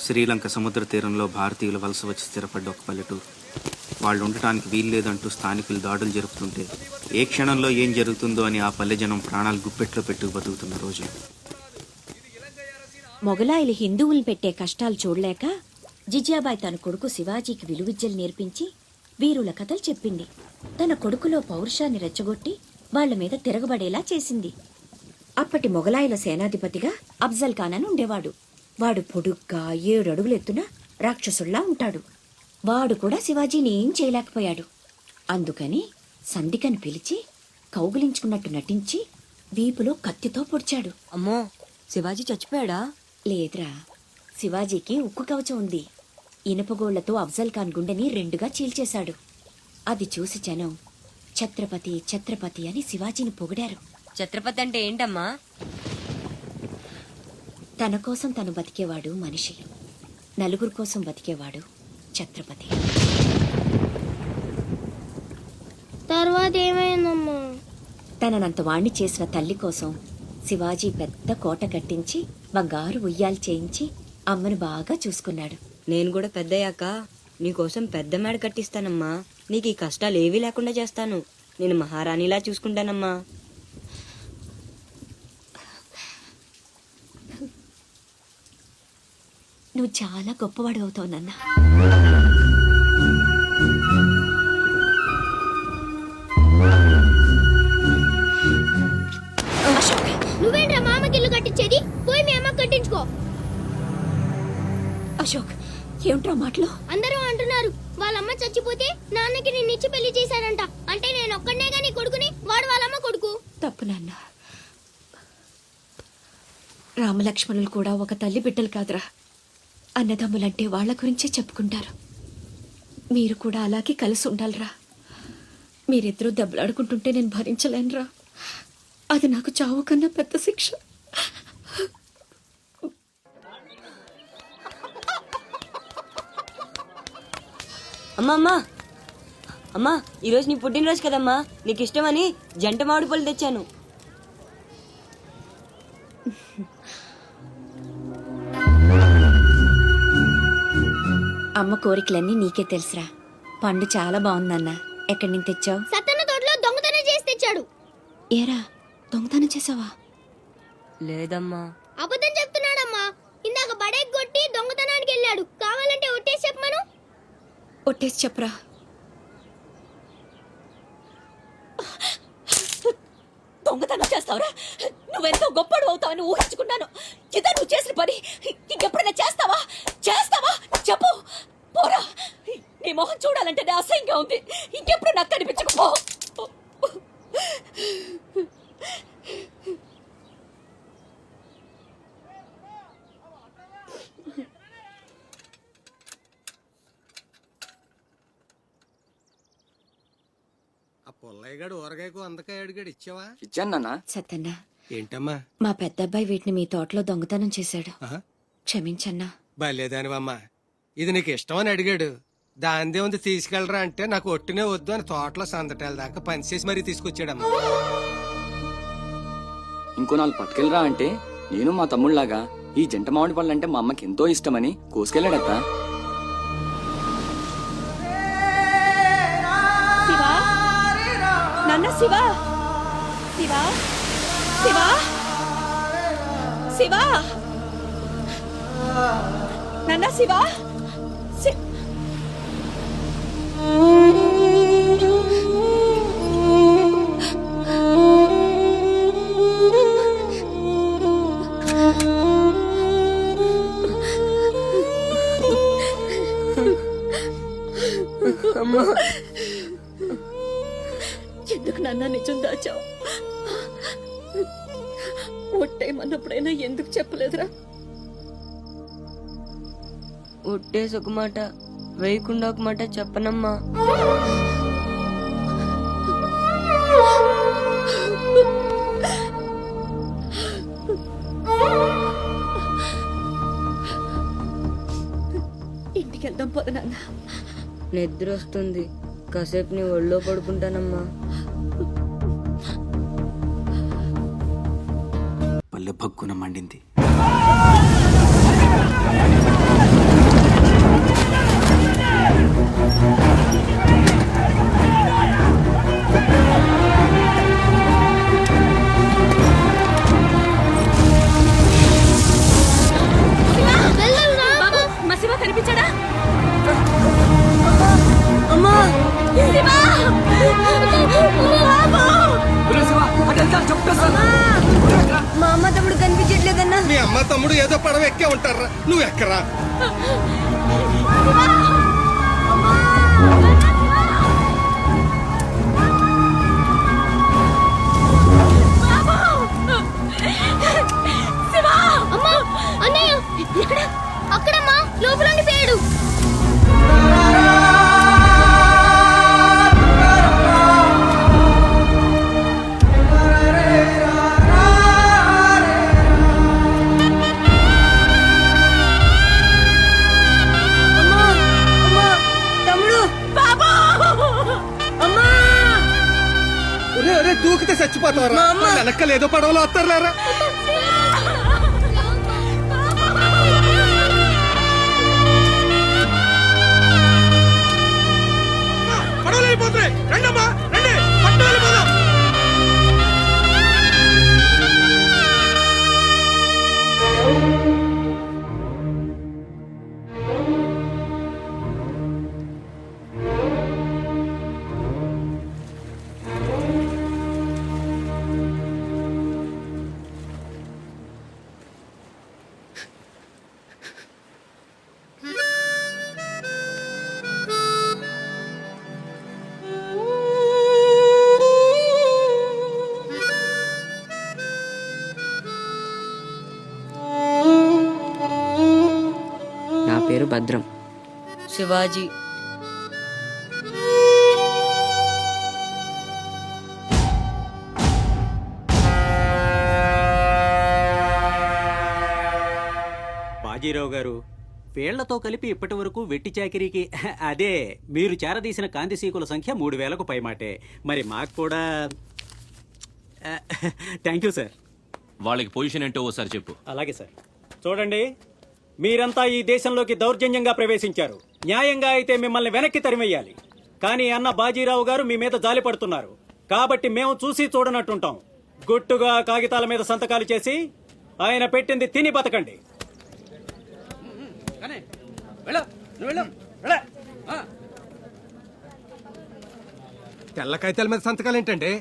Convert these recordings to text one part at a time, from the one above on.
శ్రీలంక సముద్ర తీరంలో భారతీయులు వలస వచ్చి స్థిరపడ్డ ఒక పల్లెటూరు. వాళ్ళు ఉండటానికి వీల్లేదంటూ స్థానికులు దాడులు జరుపుతుంటే ఏ క్షణంలో ఏం జరుగుతుందో అని ఆ పల్లె జనం ప్రాణాలు గుప్పెట్లో పెట్టుకు బతుకుతున్న రోజు. మొగలాయిలు హిందువుల్ని పెట్టే కష్టాలు చూడలేక జిజియాబాయ్ తన కొడుకు శివాజీకి విలువిద్యలు నేర్పించి వీరుల కథలు చెప్పింది. తన కొడుకులో పౌరుషాన్ని రెచ్చగొట్టి వాళ్ల మీద తిరగబడేలా చేసింది. అప్పటి మొగలాయిల సేనాధిపతిగా అఫ్జల్ ఖాన్ అని ఉండేవాడు. వాడు పొడుగ్గా 7 అడుగులు ఎత్తున రాక్షసుల్లా ఉంటాడు. వాడు కూడా శివాజీని ఏం చేయలేకపోయాడు. అందుకని సంధికని పిలిచి కౌగిలించుకున్నట్టు నటించి వీపులో కత్తితో పొడిచాడు. అమ్మో, శివాజీ చచ్చిపోయాడా? లేదురా, శివాజీకి ఉక్కు కవచం ఉంది. ఇనుపగోళ్లతో అఫ్జల్ ఖాన్ గుండెని 2గా చీల్చేశాడు. అది చూసి జనం ఛత్రపతి ఛత్రపతి అని శివాజీని పొగిడారు. ఛత్రపతి అంటే ఏంటమ్మా? తన కోసం తను బతికేవాడు మనిషి, నలుగురు కోసం బతికేవాడు ఛత్రపతి. తర్వాత ఏమైందమ్మా? తననంత వాణ్ణి చేసిన తల్లి కోసం శివాజీ పెద్ద కోట కట్టించి బంగారు ఉయ్యాలు చేయించి అమ్మను బాగా చూసుకున్నాడు. నేను కూడా పెద్దయ్యాక నీకోసం పెద్ద మేడ కట్టిస్తానమ్మా. నీకు ఈ కష్టాలు ఏవీ లేకుండా చేస్తాను. నేను మహారాణిలా చూసుకుంటానమ్మా. నువ్వు చాలా గొప్పవాడు అవుతావు నాన్న. నువ్వేంట్రా మామకి ఇల్లు కట్టించేది? పోయి మీ అమ్మ కట్టించుకో. అశోక్, ఏమిట్రా మాటలు? అందరూ అంటున్నారు వాళ్ళమ్మ చచ్చిపోతే నాన్నకి నిన్నిచ్చి పెళ్లి చేశారంట. అంటే నేను ఒక్కడనే గాని కొడుకుని, వాడు వాళ్ళమ్మ కొడుకు. తప్పు నాన్న. రామలక్ష్మణులు కూడా ఒక తల్లి బిడ్డలు కాదురా. అన్నదమ్ములంటే వాళ్ల గురించే చెప్పుకుంటారు. మీరు కూడా అలాగే కలిసి ఉండాలిరా. మీరిద్దరూ దెబ్బలాడుకుంటుంటే నేను భరించలేనురా. అది నాకు చావు కన్నా పెద్ద శిక్ష. అమ్మా అమ్మా అమ్మా, ఈరోజు నీ పుట్టినరోజు కదమ్మా. నీకు ఇష్టమని జంట మామిడి పళ్ళు తెచ్చాను. అమ్మ కోరికలన్నీ నీకే తెలుసురా. పండు చాలా బాగుందన్నా. ఎక్కడి నుంచి తెచ్చావు? సత్తన్న తోటలో దొంగతనం చేసి తెచ్చాడు. ఏరా, దొంగతనం చేసావా? లేదమ్మా. అబద్ధం చెప్తున్నాడమ్మా. ఇందాక బడేకి కొట్టి దొంగతనానికి వెళ్ళాడు. కావాలంటే ఒట్టేసి చెప్పమను. ఒట్టేసి చెప్పరా. దొంగతనం చేస్తావురా? నువ్వెంతో గొప్పడు అవుతావని ఊహించుకున్నాను. ఇదే నువ్వు చేసిన పని. ఇంకెప్పుడైనా చేస్తావా? చేస్తావా? చెప్పు. పోరా, నీ మొహం చూడాలంటే అసహ్యంగా ఉంది. ఇంకెప్పుడు నాకు కనిపించకపో. పుల్లయ్యగాడు ఊరగాయకు అందకాయ అడిగాడు, ఇచ్చావా? ఇచ్చాను. సత్తన్నా, ఏంటమ్మా? మా పెద్దబ్బాయి వీటిని మీ తోటలో దొంగతనం చేశాడు. ఆహా. క్షమించన్నా. బలేదానివమ్మా. ఇది నీకు ఇష్టమని అడిగాడు. దాందే ఉంది తీసుకెళ్ళరా అంటే నాకు ఒట్టినే వద్దు అని తోటలో సందటాల దాకా పనిచేసి మరీ తీసుకొచ్చాడమ్మా. ఇంకో 4 పట్టుకెళ్ళరా అంటే నేను మా తమ్ముళ్లాగా ఈ జంట మామిడి పళ్ళు అంటే మా అమ్మకి ఎంతో ఇష్టమని కోసుకెళ్ళాడత్త. శివా, నాన్న శివా, శివా, శివా, శివా, నాన్న శివా. ఎందుకు నాన్న నిజం దాచావు? ఒట్టేమన్నప్పుడైనా ఎందుకు చెప్పలేదురా? ఒట్టేసి ఒక మాట, వేయకుండా ఒక మాట చెప్పనమ్మా. ఇంటికి వెళ్దాం పోదు నాన్న. నిద్ర వస్తుంది. కాసేపు నీ ఒళ్ళో పడుకుంటానమ్మా. పల్లె భగ్గున మండింది. ఏదో పడవ ఎక్కే ఉంటారా, నువ్వు ఎక్కరా. అమ్మా అన్నయ్య ఎక్కడ? అక్కడమ్మా, లోపల ఉండిపోయాడు. దూకితే చచ్చిపోతావరా, వెనక్కలు ఏదో పడవలో వస్తారులేరా. పడవలు వెళ్ళిపోతున్నాయి, రండమ్మా రండి, పట్టు వెళ్ళిపోదాం. నా పేరు భద్రం. శివాజీ. బాజీరావు గారు, వీళ్లతో కలిపి ఇప్పటి వరకు వెట్టి చాకిరీకి అదే మీరు చేరదీసిన కాంతిసీకుల సంఖ్య 3000కు పైమాటే. మరి మాకు కూడా థ్యాంక్ యూ సార్. వాళ్ళకి పొజిషన్ ఏంటో ఓసారి చెప్పు. అలాగే సార్. చూడండి, మీరంతా ఈ దేశంలోకి దౌర్జన్యంగా ప్రవేశించారు. న్యాయంగా అయితే మిమ్మల్ని వెనక్కి తరిమెయ్యాలి. కానీ అన్న బాజీరావు గారు మీ మీద జాలి పడుతున్నారు. కాబట్టి మేము చూసి చూడనట్టుంటాం. గుట్టుగా కాగితాల మీద సంతకాలు చేసి ఆయన పెట్టింది తిని బతకండి. తెల్ల కాగితాల మీద సంతకాలు ఏంటండి?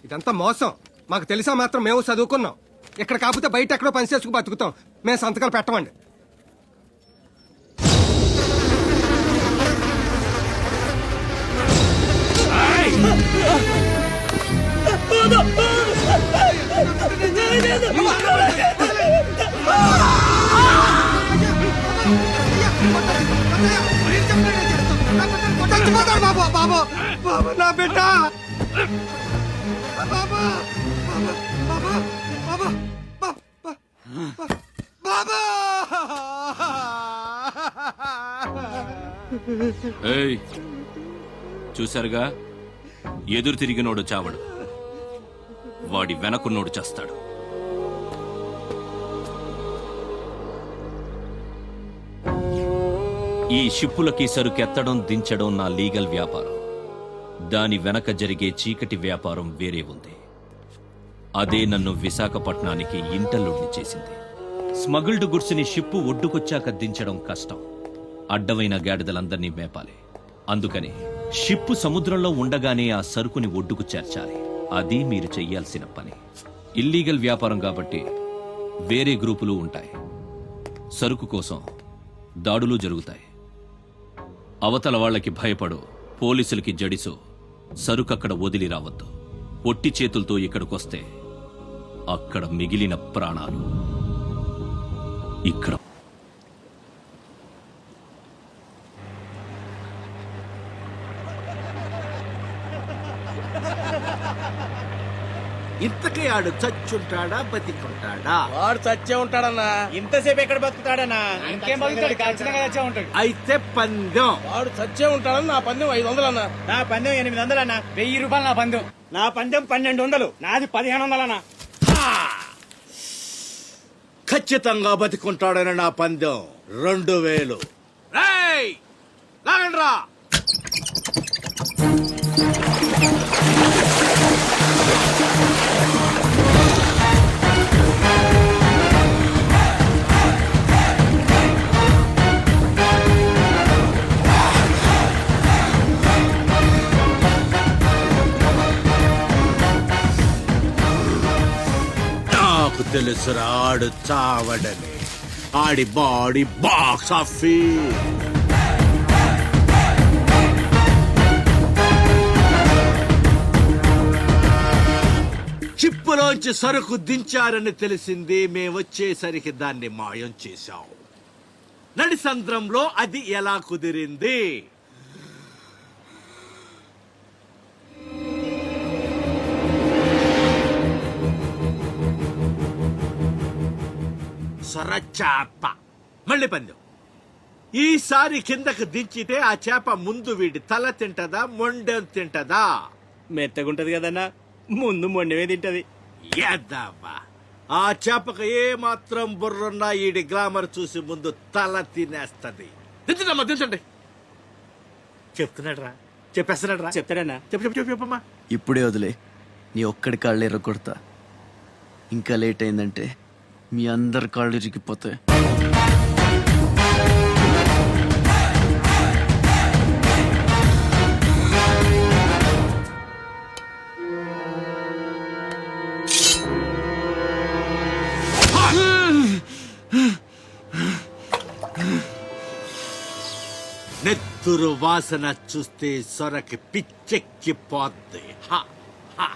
ఇదంతా మోసం. మాకు తెలిసా మాత్రం మేము చదువుకున్నాం. ఇక్కడ కాకపోతే బయట ఎక్కడో పని చేసుకు బతుకుతాం. మేము సంతకాలు పెట్టమండి. బాబు బాబు బాబు, నా బిడ్డ బాబా బాబా బాబా బాబా. ఏయ్, చూసారుగా, ఎదురు తిరిగినోడు చావడు, వాడి వెనకున్నోడు చేస్తాడు. ఈ షిప్పులకి సరుకెత్తడం దించడం నా లీగల్ వ్యాపారం. దాని వెనక జరిగే చీకటి వ్యాపారం వేరే ఉంది. అదే నన్ను విశాఖపట్నానికి ఇంటల్లుడిని చేసింది. స్మగుల్డ్ గుడ్స్ ని షిప్పు ఒడ్డుకొచ్చాక దించడం కష్టం. అడ్డమైన గాడిదలందర్నీ మేపాలి. అందుకని షిప్పు సముద్రంలో ఉండగానే ఆ సరుకుని ఒడ్డుకు చేర్చాలి. అది మీరు చెయ్యాల్సిన పని. ఇల్లీగల్ వ్యాపారం కాబట్టి వేరే గ్రూపులు ఉంటాయి. సరుకు కోసం దాడులు జరుగుతాయి. అవతల వాళ్ళకి భయపడు, పోలీసులకి జడిసు సరుకక్కడ వదిలి రావద్దు. పొట్టి చేతులతో ఇక్కడికొస్తే అక్కడ మిగిలిన ప్రాణాలు ఇక్కడ. ఇంతకీ ఆడు చచ్చుంటాడా బతికుంటాడా? వాడు చచ్చే ఉంటాడన్నా. ఇంతసేపు ఎక్కడ బతుకుతాడన్నా? ఇంకేం బతుకుతాడు? ఖచ్చితంగా చచ్చే ఉంటాడు. అయితే పందెం. వాడు చచ్చే ఉంటాడని నా పందెం 500 అన్నా. నా పందెం 800 అన్నా. 1000 రూపాయలు నా పందెం. నా పందెం 1200. నాది 1500 అన్నా. ఖచ్చితంగా బతికుంటాడని నా పందెం 2000. లాగండ్రా. నాకు తెలుసు రాడు చావడని. ఆడి బాడీ బాక్స్ ఆఫీస్. చిప్పులోంచి సరుకు దించారని తెలిసింది. మేమొచ్చేసరికి దాన్ని మాయం చేశాం. నడిసంద్రంలో అది ఎలా కుదిరింది? సొరచాప. మళ్ళీ పందెం. ఈసారి కిందకు దించితే ఆ చేప ముందు వీడి తల తింటదా, మొండెం తింటదా? మెత్తగుంటది కదన్నా, ముందు మొండమే తింటది. యాదవ్వా, ఆ చేపకు ఏ మాత్రం బుర్రున్నా ఈడి గ్లామర్ చూసి ముందు తల తినేస్తది. దించండమ్మా, దించండి. చెప్తున్నాడు రా, చెప్పేస్తున్నాడు రా. చెప్తాడన్నా. చెప్పమ్మా. ఇప్పుడే వదిలే, నీ ఒక్కడి కాళ్ళు ఎర్రగొడతా. ఇంకా లేట్ అయిందంటే మీ అందరి కాళ్ళు ఇరిగిపోతాయి. నెత్తురు వాసన చూస్తే సొరకి పిచ్చెక్కిపోద్ది. హా, హా.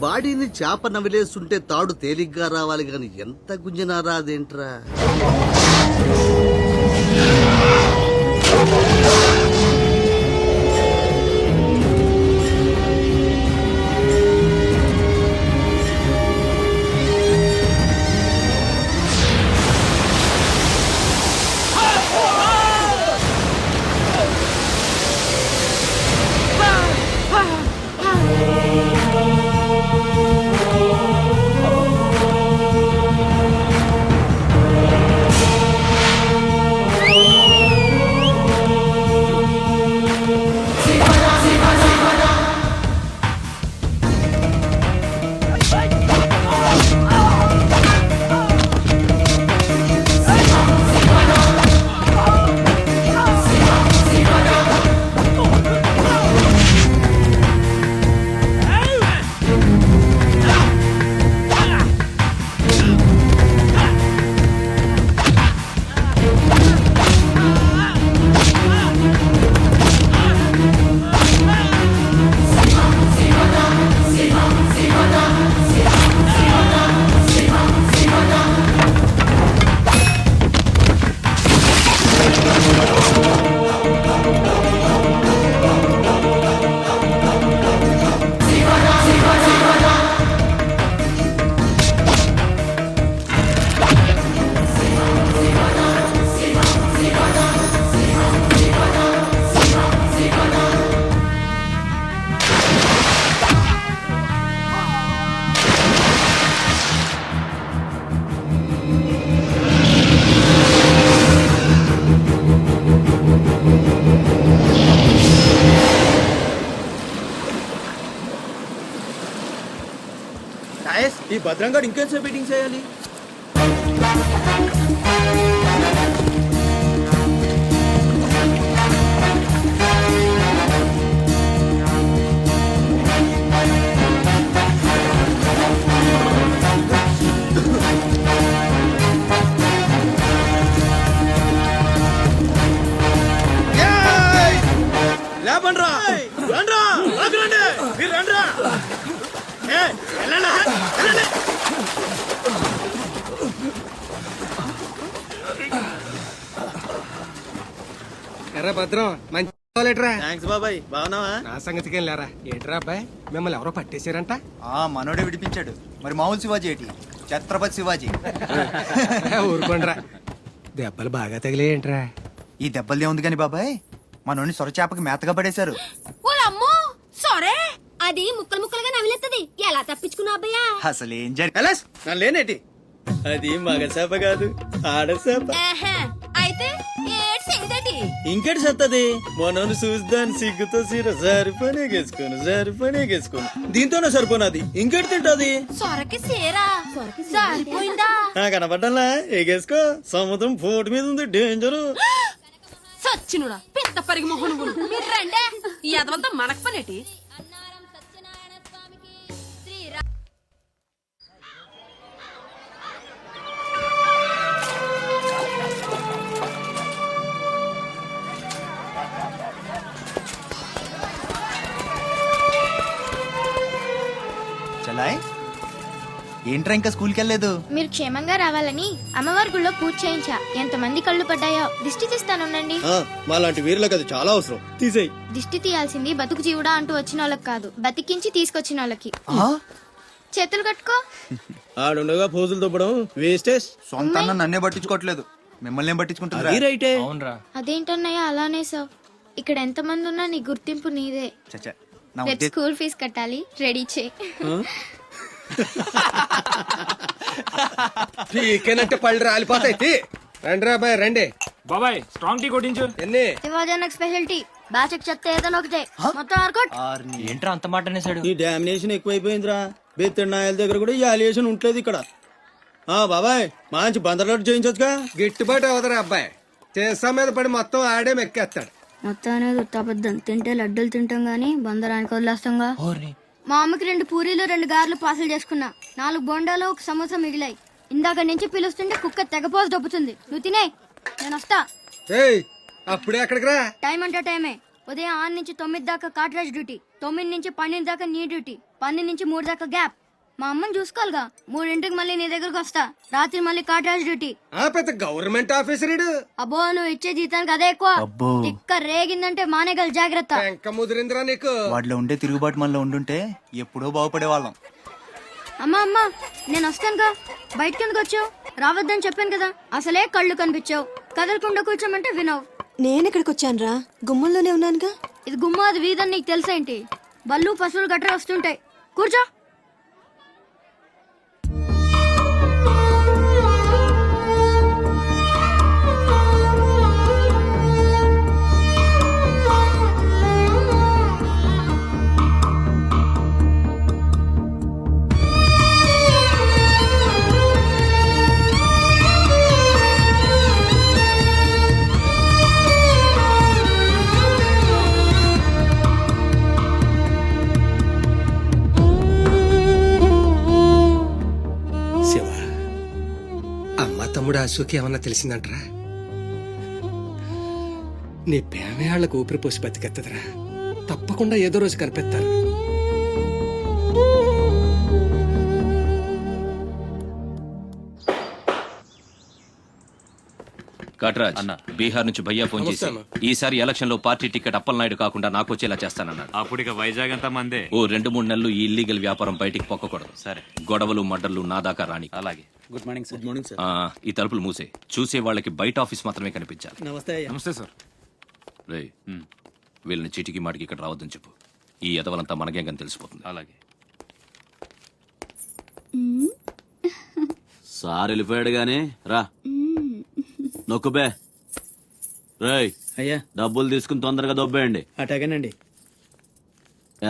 బాడీని చేప నవిలేస్తుంటే తాడు తేలిగ్గా రావాలి గాని ఎంత గుంజినా రాదేంట్రా. ఈ భద్రంగా ఇంకేంసేపు మీటింగ్ చేయాలి? లేపండ్రా, రండ్రా, రండి, మీరు రండ్రా. వెళ్ళండి, వెళ్ళండి. ఎర్ర భద్రం మంచి లేట్రా. థ్యాంక్స్ బాబాయ్, బాగున్నావా? నా సంగతికేం లేరా. ఏంట్రా అబ్బాయి, మిమ్మల్ని ఎవరో పట్టేశారంట? మనోడే విడిపించాడు. మరి మామూలు శివాజీ ఏంటి? ఛత్రపతి శివాజీ. ఊరుకోండిరా. దెబ్బలు బాగా తగిలేంట్రా? ఈ దెబ్బలదే ఉంది కానీ బాబాయ్, మనోని సొరచేపకి మేతగా పడేశారు. అది ముక్కలు ముక్కలుగా నవిలేస్తుంది. ఎలా తప్పించుకున్నా అబ్బయ్యా? అసలు ఏం జరిగి లేనేటి? అది మగ చేప కాదు, ఆడచేప. అయితే ఇంకెటి సత్తది? మనోని చూద్దాని సిగ్గుతో సీర సరిపోనేగేసుకోను దీంతోనే సరిపోనది. ఇంకెటి తింటది? సొరకి సేరా సరిపోయిందా? కనపడ్డా ఎగేసుకో. సముద్రం పోటు మీద ఉంది, డేంజరు. సచ్చినుడా పెద్ద పరిగి మొహను మీరు రండే. ఈ అదవంతా మనకు పనేటి? చలాయ్, ఏంట్రా ఇంకా స్కూల్కి వెళ్ళలేదు? మీరు క్షేమంగా రావాలని అమ్మవారి గుళ్ళో పూజ చేయించా. ఎంతమంది కళ్ళు పడ్డాయో. దిష్టి తీస్తానుండండి. మాలాంటి వీరులకు అది చాలా అవసరం. తీసేయ్. దిష్టి తీయాల్సింది బతుకు జీవుడా అంటూ వచ్చిన వాళ్ళకి కాదు, బతికించి తీసుకొచ్చిన వాళ్ళకి. చేతులు కట్టుకో. ఆడుండగా పోజులు తప్పడం వేస్టేజ్. సొంత నన్నే పట్టించుకోవట్లేదు, మిమ్మల్ని ఏం పట్టించుకుంటారు? అదేంటన్నయ్య అలానే సార్. ఇక్కడ ఎంతమంది ఉన్నా నీ గుర్తింపు నీదే. రేపు స్కూల్ ఫీజు కట్టాలి, రెడీ చేయి. పీకేనంటే పళ్ళు రాలిపోతాయి. రండి రా బాయ్, రండి. బాబాయ్ స్ట్రాంగ్ టీ కొట్టించు. ఎన్ని? Shivaji special tea. బాచక్ చెత్త ఏదైనా ఒకటే, మొత్తం ఆర్కోట్. ఏంట్రా అంత మాట అనేసాడు? ఈ డామినేషన్ ఎక్కువైపోయిందిరా. బెత్తడి నాయల దగ్గర కూడా ఈ అలియేషన్ ఉంటలేదు ఇక్కడ. బాబాయ్ మంచి బందర్లాట్ చేయించొచ్చుగా. గిట్టుబాటు అవదరా అబ్బాయి. చేసా మీద పడి మొత్తం ఆడే మెక్కేస్తాడు. మొత్తం అనేది ఉత్తాబద్ధం. తింటే లడ్డూలు తింటాం గానీ బందరానికి వదిలేస్తాంగా. మా అమ్మకి 2 పూరీలు 2 గారెలు పార్సల్ చేసుకున్నా. 4 బొండాలు 1 సమోసా మిగిలాయి. ఇందాక నుంచి పిలుస్తుంటే కుక్క తెగపోసి దొబ్బుతుంది. నువ్వు తినే, నేను వస్తా. ఏయ్, అప్పుడే అక్కడికి రా. టైం అంటే టైమే. ఉదయం 6 నుంచి 9 దాకా కాట్రాజ్ డ్యూటీ, 9 నుంచి 12 దాకా నీ డ్యూటీ, 12 నుంచి 3 దాకా గ్యాప్. మా అమ్మని చూసుకోవాలిగా. 3ంటికి మళ్ళీ నీ దగ్గరకు వస్తా. రాత్రి మళ్ళీ కాట్రాజ్ డ్యూటీ. పెద్ద గవర్నమెంట్ ఆఫీసర్. అబ్బో, నువ్వు ఇచ్చే జీతానికి అదే ఎక్కువ. ఇక్కడ రేగిందంటే మానేగల జాగ్రత్త. ఇంకా ముదిరిందిరా నీకు. వాటిలో ఉండే తిరుగుబాటు మనలో ఉండుంటే ఎప్పుడో బాగుపడే వాళ్ళం. అమ్మా అమ్మా, నేను వస్తానుగా. బయటకి ఎందుకు వచ్చావు? రావద్దని చెప్పాను కదా. అసలే కళ్ళు కనిపించావు. కదలకుండా కూర్చోమంటే వినవు. నేనెక్కడికి వచ్చాను రా, గుమ్మంలోనే ఉన్నానుగా. ఇది గుమ్మ, అది వీధని నీకు తెలుసేంటి? బళ్ళు పశువులు గట్రా వస్తుంటాయి. కూర్చో. తమ్ముడు అశోక్ ఏమన్నా తెలిసిందంటరా? నీ ప్రేమే వాళ్ళకు ఊపిరి పోసి బతికెత్తదరా. తప్పకుండా ఏదో రోజు కనిపెత్తారు. కట్రాజ్ అన్న, బీహార్ నుంచి భయ్యా ఫోన్ చేసి ఈసారి ఎలక్షన్ లో పార్టీ టికెట్ అప్పలనాయుడు కాకుండా నాకు వచ్చేలా చేస్తానన్నాడు. అప్పుడు ఇక వైజాగ్ అంతా మందే. ఓ 2-3 నెలలు ఈ ఇల్లీగల్ వ్యాపారం బయటికి పొక్కకూడదు. సరే, గొడవలు మడ్డర్లు నా దాకా రాని. అలాగే. Good morning sir. Good morning sir. ఈ తలుపులు మూసే. చూసే వాళ్ళకి బయట ఆఫీస్ మాత్రమే కనిపించాలి. నమస్తే. నమస్తే సార్. రే, వీళ్ళని చీటికి మాటికి ఇక్కడ రావద్దని చెప్పు. ఈ ఎదవలంతా మనకేం కానీ తెలిసిపోతుంది. అలాగే. సార్ వెళ్ళిపోయాడు గానీ రా నొక్కుబే. రేయ్, అయ్యా డబ్బులు తీసుకుని తొందరగా దొబ్బేయండి. అటగనండి.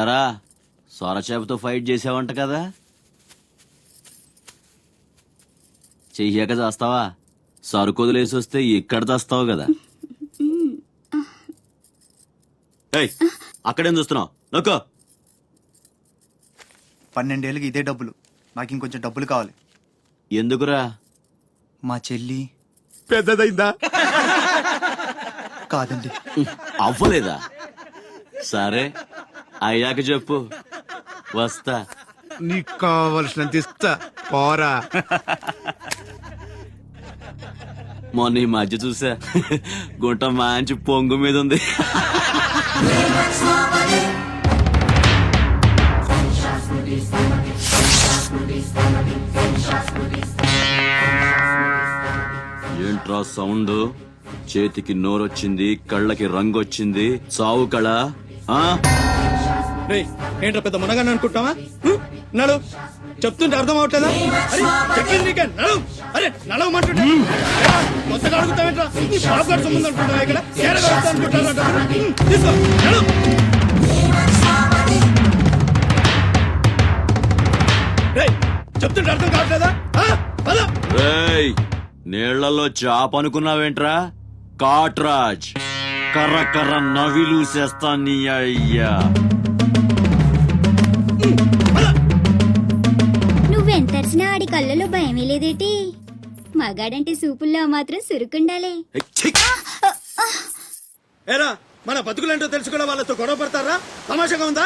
ఎరా, సొరచేపతో ఫైట్ చేసావంట కదా, చెయ్యాక చేస్తావా? సరుకొదిలేసి వస్తే ఇక్కడ చేస్తావు కదా. ఏయ్, అక్కడేం చూస్తున్నావు? నొక్కో. 12 ఏళ్ళకి ఇదే డబ్బులు. నాకు ఇంకొంచెం డబ్బులు కావాలి. ఎందుకురా? మా చెల్లి పెద్దదైందా? కాదండి. అవ్వలేదా? సరే అయ్యాక చెప్పు, వస్తా. నీకు కావలసినంత ఇస్తా, పోరా. మొన్న ఈ మధ్య చూసా, గుంట మంచి పొంగు మీద ఉంది. ఏంట్రా సౌండ్? చేతికి నోరొచ్చింది, కళ్ళకి రంగొచ్చింది, సావు కళ. ఆ? ఏంట్రా పెద్ద మునగాన్ని అనుకుంటావా? నడు, చెప్తుంటే అర్థం అవట్లేదా? అరే, చెప్పింది నీకే, నడు. అరే నడవమంటుంటే కొత్తగా అడుగుతావేంట్రా? నీ బాబు గారి సంబంధం అనుకుంటావా? ఇక్కడ ఏడగా వస్తా అనుకుంటారా డబ్బులు? తీసుకో, నడు. రేయ్, చెప్తుంటే అర్థం కావట్లేదా? పద. రేయ్, నీళ్లలో చాప అనుకున్నావేంట్రా? కాట్రాజ్, కర్ర కర్ర నవిలూసేస్తా నీ అయ్యా. నువ్వెంతరిసినా ఆడి కళ్ళలో భయమే లేదేటి? మగాడంటే సూపుల్లో మాత్రం సురుకుండాలే. ఏరా, మన బతుకులేంటో తెలుసుకోవడం వాళ్ళతో గొడవ పడతారా? తమాషాగా ఉందా?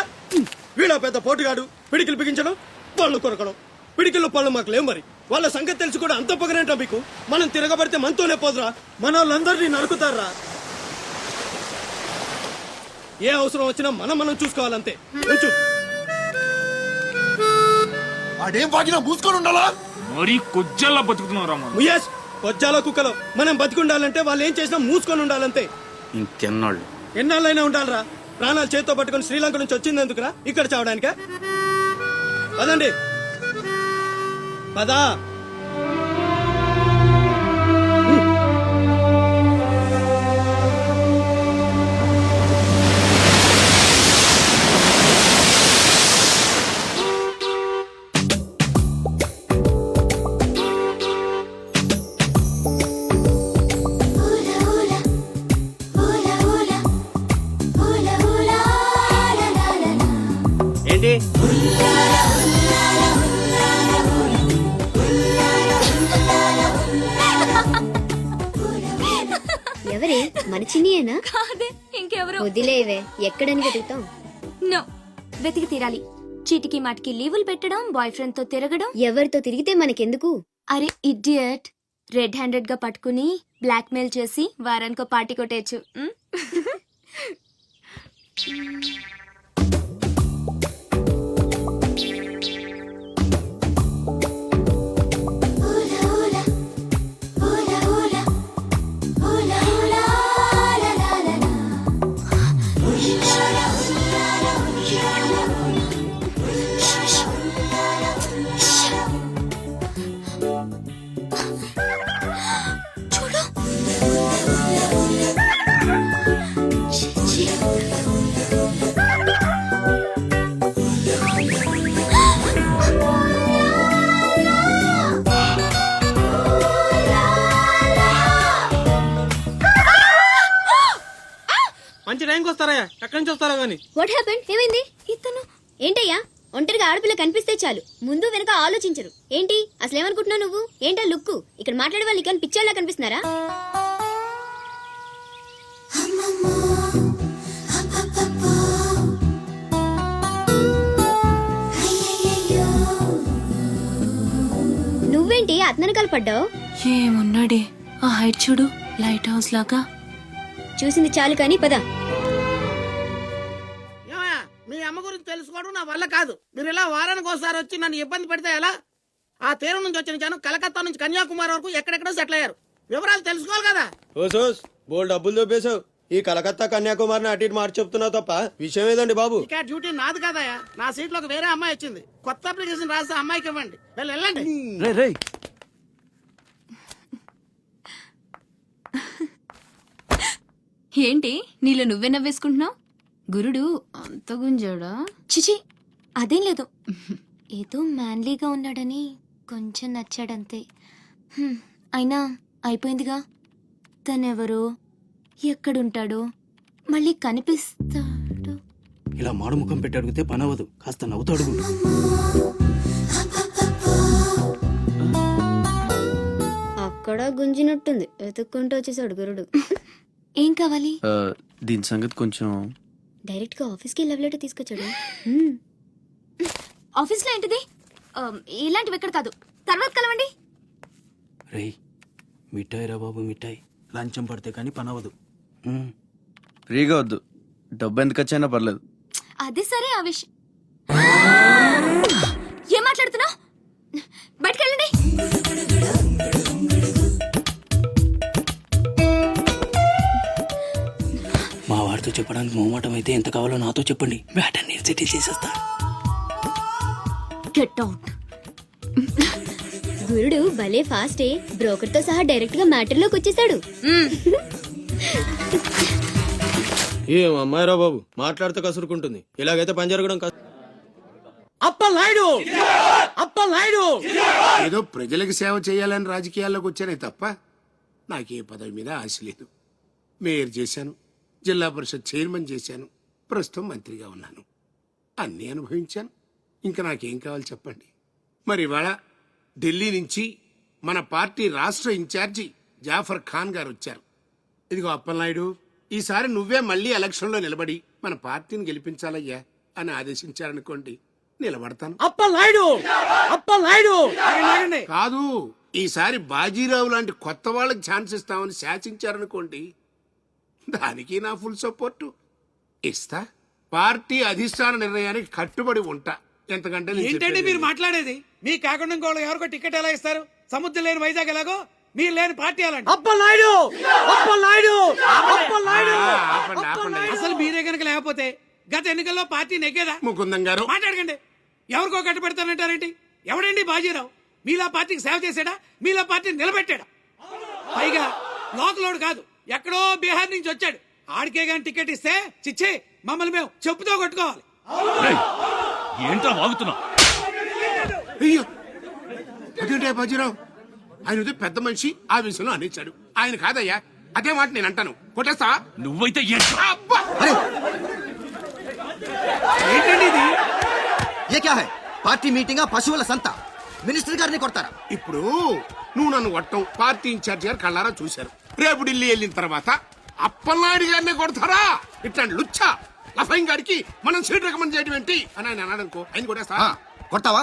వీళ్ళ పెద్ద పోటుగాడు, పిడికిలు బిగించడం, పళ్ళు కొరకడం. పిడికిల్లో పళ్ళు మాకు లేవు. మరి వాళ్ళ సంగతి తెలుసు కూడా అంత పొగరేంటా మీకు? మనం తిరగబడితే మనతోనే పోదురా, మన వాళ్ళందరినీ నరుకుతారా? ఏ అవసరం వచ్చినా మనం చూసుకోవాలంతే. ఉంచు. అదేం బాగినా మూసుకొని ఉండాలా? మరీ కొజ్జల్లా బతుకుతున్నారా? ముయేష్, కొజ్జాల కుక్కలో మనం బతికుండాలంటే వాళ్ళు ఏం చేసినా మూసుకొని ఉండాలంతే. ఇంకెన్నాళ్ళు? ఎన్నాళ్ళైనా ఉండాలరా? ప్రాణాలు చేత్తో పట్టుకుని శ్రీలంక నుంచి వచ్చింది ఎందుకురా? ఇక్కడ చావడానికా? పదండి, పదా. ఏంటి? ఎవరే? మన చిన్నియేనా? కాదే, ఇంకెవరు? వదిలేవే, ఎక్కడని వెతుకుతాం? నో, వెతికి తీరాలి. చీటికి మాటికి లీవులు పెట్టడం, బాయ్ ఫ్రెండ్ తో తిరగడం. ఎవరితో తిరిగితే మనకెందుకు? అరే ఇడియట్, రెడ్ హ్యాండెడ్ గా పట్టుకుని బ్లాక్ మెయిల్ చేసి వారానికో పార్టీ కొట్టేయచ్చు. మంచి టైంకి వస్తారా? ఎక్కడి నుంచి వస్తారా గానీ? What happened? ఏమైంది? ఇతను ఏంటయ్యా? ఒంటరిగా ఆడపిల్ల కనిపిస్తే చాలు, ముందు వెనక ఆలోచించరు. ఏంటి అసలు ఏమనుకుంటున్నావు నువ్వు? ఏంటా లుక్కు? ఇక్కడ మాట్లాడే వాళ్ళు కానీ పిక్చర్లా కనిపిస్తున్నారా? నువ్వేంటి అతనకాలు పడ్డావు? ఏమున్నాడే, ఆ హైట్ చూడు, లైట్ హౌస్ లాగా. చూసింది చాలు కానీ పద. మీ అమ్మ గురించి తెలుసుకోవడం నా వల్ల కాదు. మీరు ఇలా వారానికి ఒకసారి వచ్చి నన్ను ఇబ్బంది పెడితే ఎలా? ఆ తీరం నుంచి వచ్చిన జనం కలకత్తా నుంచి కన్యాకుమారి వరకు ఎక్కడెక్కడో సెటిల్ అయ్యారు. వివరాలు తెలుసుకోవాలి కదా. ఓసోస్, బోల్ డబ్బులు దొబ్బేశావు. ఈ కలకత్తా కన్యాకుమారిని అటు ఇటు మార్చి చెప్తున్నావు తప్ప విషయం ఏదండి బాబు? ఇక డ్యూటీ నాది కదయా. నా సీట్ లోకి వేరే అమ్మాయి వచ్చింది. కొత్త అప్లికేషన్ రాస్తే అమ్మాయికి ఇవ్వండి. వెళ్ళండి. ఏంటి నీలో నువ్వే నవ్వేసుకుంటున్నావు? గురుడు అంత గుంజాడా? చిచి, అదేం లేదు. ఏదో మ్యాన్లీగా ఉన్నాడని కొంచెం నచ్చాడంతే. అయినా అయిపోయిందిగా. తనెవరో, ఎక్కడుంటాడో, మళ్ళీ కనిపిస్తాడు. ఇలా మాడుముఖం పెట్టి అడిగితే పని అవ్వదు, కాస్త నవ్వుతూ అడుగు. అక్కడ గుంజినట్టుంది, వెతుక్కుంటూ వచ్చేసాడు గురుడు. ఏం కావాలి? దీని సంగతి కొంచెం. డైరెక్ట్ గా ఆఫీస్ కి లవ్ లెటర్ తీసుకొచ్చాడు. ఆఫీస్లో ఏంటిది? ఇలాంటివి ఎక్కడ కాదు, తర్వాత కలవండి. రేయ్, మిఠాయి రా బాబు, మిఠాయి. లంచం పడితే కానీ పని అవ్వదు. ఫ్రీగా వద్దు, డబ్బు ఎంత ఖర్చైనా పర్లేదు. అది సరే, ఆ విషయం ఏం మాట్లాడుతున్నావు? బయటకు వెళ్ళండి. మా వాడితో చెప్పడానికి మొహమాటం అయితే ఎంత కావాలో నాతో చెప్పండి, బ్యాటర్ని సెటిల్ చేసేస్తా. Get out. గురుడు భలే ఫాస్టే, బ్రోకర్ తో సహా డైరెక్ట్ గా మ్యాటర్ లోకి వచ్చేసాడు. ఏం అమ్మాయిరా బాబు, మాట్లాడితే కసురుకుంటుంది. ఇలాగైతే పని జరగడం కాదు. అప్పలనాయుడు, అప్పలనాయుడు. ఏదో ప్రజలకు సేవ చేయాలని రాజకీయాల్లోకి వచ్చానే తప్ప నాకే పదవి మీద ఆశ లేదు. మేయర్ చేశాను, జిల్లా పరిషత్ చైర్మన్ చేశాను, ప్రస్తుతం మంత్రిగా ఉన్నాను. అన్నీ అనుభవించాను. ఇంకా నాకేం కావాలి చెప్పండి. మరి ఇవాళ ఢిల్లీ నుంచి మన పార్టీ రాష్ట్ర ఇన్ఛార్జి జాఫర్ ఖాన్ గారు వచ్చారు. ఇదిగో అప్పలనాయుడు, ఈసారి నువ్వే మళ్ళీ ఎలక్షన్లో నిలబడి మన పార్టీని గెలిపించాలయ్యా అని ఆదేశించారనుకోండి, నిలబడతాను. అప్పలనాయుడు, అప్పలనాయుడు. కాదు, ఈసారి బాజీరావు లాంటి కొత్త వాళ్ళకి ఛాన్స్ ఇస్తామని శాసించారనుకోండి, దానికి నా ఫుల్ సపోర్టు ఇస్తా. పార్టీ అధిష్టాన నిర్ణయానికి కట్టుబడి ఉంటా. ఎంతకంటే నేను ఏంటండి చెప్పేది మీరు లేదు. మాట్లాడేది? మీ కాకుండా ఇంకోళ్ళు ఎవరికో టికెట్ ఎలా ఇస్తారు? సముద్రం లేని వైజాగ్ ఎలాగో మీరు లేని పార్టీ అలాంటి. అప్పలనాయుడు, అప్పలనాయుడు, అప్పలనాయుడు. ఆపండి, ఆపండి. అసలు మీరే కనుక లేకపోతే గత ఎన్నికల్లో పార్టీ నెగ్గేదా? ముకుందం గారు మాట్లాడకండి. ఎవరికో కట్టబెడతానంటారేంటి? ఎవడండి బాజీరావు? మీలా పార్టీకి సేవ చేశాడా? మీలా పార్టీని నిలబెట్టాడా? పైగా లోకలోడు కాదు, ఎక్కడో బీహార్ నుంచి వచ్చాడు. ఆడికే గాని టికెట్ ఇస్తే చిచ్చే మమ్మల్ని మేము చెప్పుతో కొట్టుకోవాలి. ఏంట్రా వాగుతున్నా? అయ్యో, అదేంటే బాజీరావు, ఆయన పెద్ద మనిషి ఆ విషయంలో అనేచ్చాడు. ఆయన కాదయ్యా, అదే మాట నేను అంటాను. కొట్టేస్తా. నువ్వైతే అబ్బా! ఏంటండి ఇది? ఏ క్యా హై? పార్టీ మీటింగ్ పశువుల సంత, మినిస్టర్ గారిని కొడతారా? ఇప్పుడు నువ్వు నన్ను కొట్టం పార్టీ ఇన్ఛార్జ్ గారు కళ్ళారా చూశారు. రేపు ఢిల్లీ వెళ్ళిన తర్వాత అప్పలనాయుడు గారిని కొడతారా? ఇట్లాంటి లుచ్చా లఫైన్ గారికి మనం సీట్ రికమెండ్ చేయడం ఏంటి అని ఆయన అన్నాడు అనుకో, ఆయన కొట్టేస్తా. కొడతావా?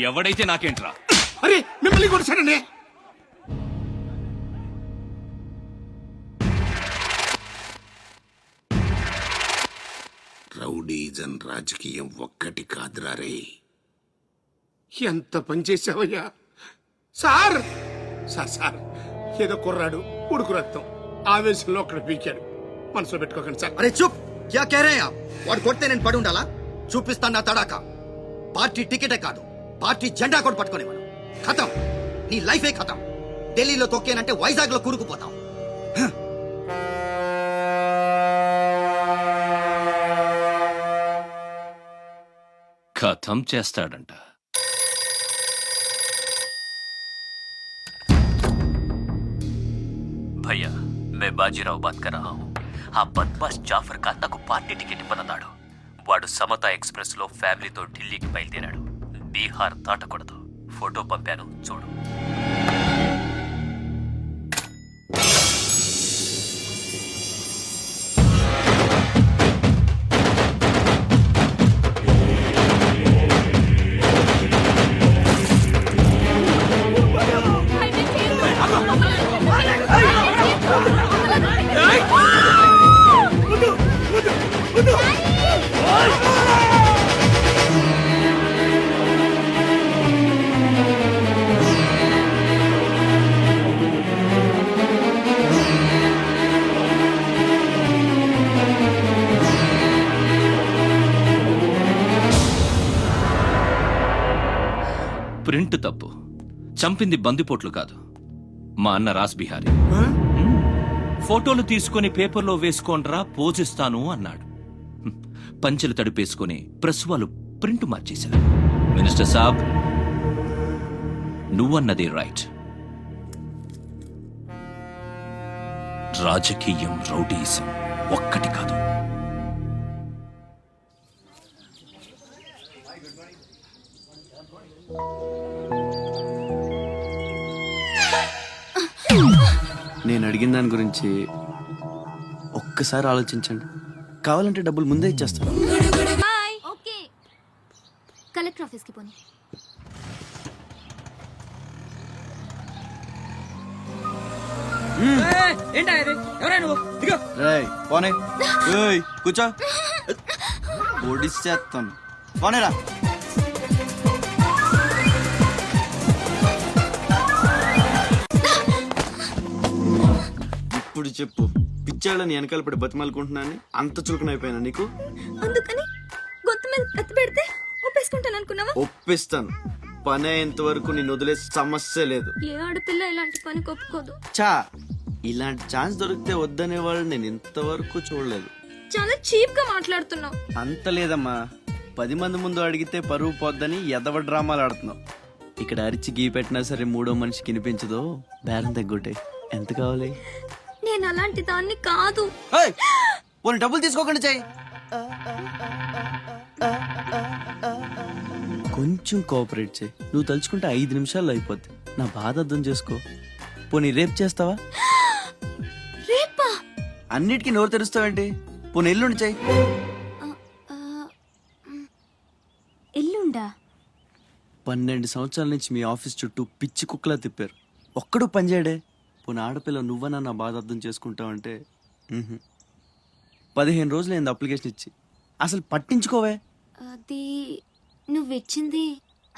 ఎవడైతే నాకేంట్రా? అరే, మిమ్మల్ని కొట్టాడండి. రౌడీజన్ రాజకీయం ఒక్కటి కాదురా రే. ఎంత పని చేసావయ్యా సార్. సార్ సార్, ఏదో కుర్రాడు, ఉడుకు రక్తం, ఆవేశంలో అక్కడ పీకాడు. మనసులో పెట్టుకోకండి సార్. అరే చూప్, క్యా కహ రహే ఆప్? వాడు కొడితే నేను పడి ఉండాలా? చూపిస్తాను నా తడాక. పార్టీ టికెటే కాదు, పార్టీ జెండా కూడా పట్టుకునేవాడు. ఖతం, నీ లైఫే ఖతం. ఢిల్లీలో తొక్కేనంటే వైజాగ్ లో కూరుకుపోతాం. ఖతం చేస్తాడంట. भैया मैं बाजीराव बात कर रहा हूँ. ఆ బద్మాష్ జాఫర్ ఖాన్ నాకు పార్టీ టికెట్ ఇవ్వనన్నాడు. వాడు సమతా ఎక్స్ప్రెస్ లో ఫ్యామిలీతో ఢిల్లీకి బయలుదేరాడు. బీహార్ దాటకూడదు. ఫోటో పంపాను, చూడు. ప్రింట్ తప్పు, చంపింది బందిపోట్లు కాదు, మా అన్న రాస్ బిహారీ. ఫోటోలు తీసుకుని పేపర్లో వేసుకోండ్రా, పోజిస్తాను అన్నాడు. పంచెలు తడిపేసుకుని ప్రెస్ వాళ్ళు ప్రింట్ మార్చేశారు. మినిస్టర్ సాబ్, నువ్వన్నది రైట్. రాజకీయం, రౌడీయిజం ఒక్కటి కాదు. నేను అడిగిన దాని గురించి ఒక్కసారి ఆలోచించండి. కావాలంటే డబ్బులు ముందే ఇచ్చేస్తాను. ఓకే కలెక్టర్ ఆఫీస్కి పోనీ. రేయ్ పోనే, ఏయ్ కూర్చో, ఒడిచేస్తాను. పోనేరా. ఇప్పుడు చెప్పు, పిచ్చాళ్ళని వెనకాల పడి బతిమాలుకుంటున్నాను అంత చులకనైపోయినా నీకు? అందుకని గొంతు మీద కత్తి పెడితే ఒప్పేసుకుంటాను అనుకున్నావా? ఒప్పిస్తాను. పని అయ్యేంత వరకు నేను వదిలే సమస్య లేదు. ఏ ఆడపిల్ల ఇలాంటి పని ఒప్పుకోదు. చా, ఇలాంటి ఛాన్స్ దొరికితే వద్దనే వాళ్ళు నేను ఇంతవరకు చూడలేదు. చాలా చీప్ గా మాట్లాడుతున్నావు. అంత లేదమ్మా, 10 మంది ముందు అడిగితే పరువు పోద్దని ఎదవ డ్రామాలు ఆడుతున్నావు. ఇక్కడ అరిచి గీ పెట్టినా సరే మూడో మనిషికి వినిపించదో బేరం తగ్గొట్టే. ఎంత కావాలి? నేను అలాంటి దాన్ని కాదు. పోనీ డబ్బులు తీసుకోకుండా చెయ్యి. కొంచెం కోఆపరేట్ చేయి. నువ్వు తలుచుకుంటే 5 నిమిషాల్లో అయిపోద్ది. నా బాధ అర్థం చేసుకో. పోనీ రేపు చేస్తావా? రేపా? అన్నిటికీ నోరు తెరుస్తావేంటి? పోనీ ఎల్లుండి చెయ్యి. ఎల్లుండా? 12 సంవత్సరాల నుంచి మీ ఆఫీస్ చుట్టూ పిచ్చి కుక్కలా తిప్పారు, ఒక్కడూ పనిచేయడే. పోనీ ఆడపిల్ల నువ్వన్నా నా బాధ అర్థం చేసుకుంటావంటే 15 రోజులు అయింది అప్లికేషన్ ఇచ్చి, అసలు పట్టించుకోవే. అది నువ్విచ్చింది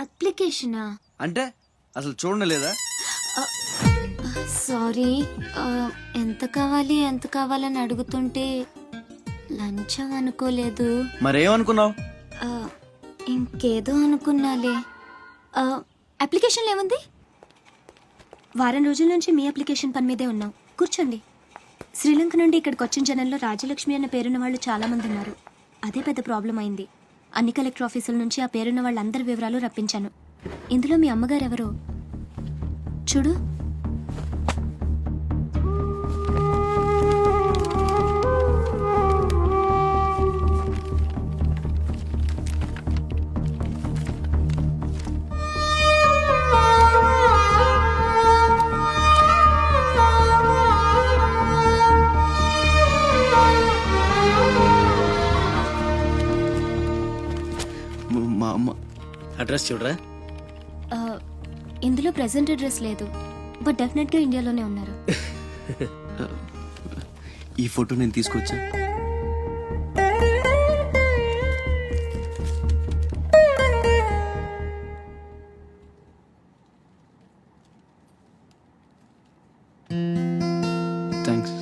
అప్లికేషనా? అంటే అసలు చూడలేదా? సారీ, ఎంత కావాలని అడుగుతుంటే లంచం అనుకోలేదు. మరేమనుకున్నావు? ఇంకేదో అనుకున్నాలే. అప్లికేషన్లో ఏముంది? వారం రోజుల నుంచి మీ అప్లికేషన్ పని మీదే ఉన్నాం. కూర్చోండి. శ్రీలంక నుండి ఇక్కడికి వచ్చిన జనంలో రాజలక్ష్మి అన్న పేరున్న వాళ్ళు చాలా మంది ఉన్నారు. అదే పెద్ద ప్రాబ్లం అయింది. అన్ని కలెక్టర్ ఆఫీసుల నుంచి ఆ పేరున్న వాళ్ళందరి వివరాలు రప్పించాను. ఇందులో మీ అమ్మగారు ఎవరో చూడు. మా అమ్మ అడ్రస్ చూడరా. ఇందులో ప్రెసెంట్ అడ్రస్ లేదు, బట్ డెఫినెట్గా ఇండియాలోనే ఉన్నారు. ఈ ఫోటో నేను తీసుకొచ్చా. థ్యాంక్స్.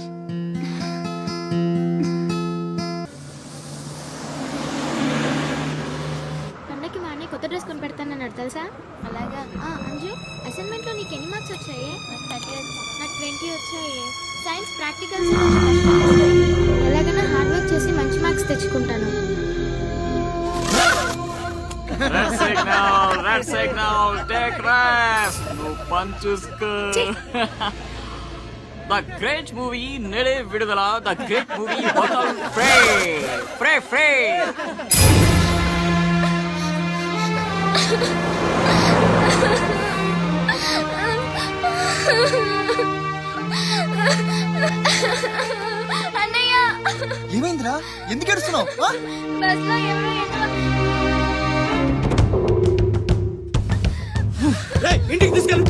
పండగకి మా అన్నయ్య కొత్త డ్రెస్ కొని పెడతానన్నాడు తెలుసా? అలాగా. అంజు, అసైన్మెంట్లో నీకు ఎన్ని మార్క్స్ వచ్చాయి? నాకు 20 వచ్చాయి. సైన్స్ ప్రాక్టికల్స్ ఎలాగైనా హార్డ్ వర్క్ చేసి మంచి మార్క్స్ తెచ్చుకుంటాను. ద గ్రేట్ మూవీ నేడే విడుదల. ద గ్రేట్ మూవీ ఫ్రే. అన్నయ్య, ఏమైందిరా? ఎందుకు ఏడుస్తున్నావు? బస్లో ఎవరో ఇంటికి తీసుకెళ్ళు.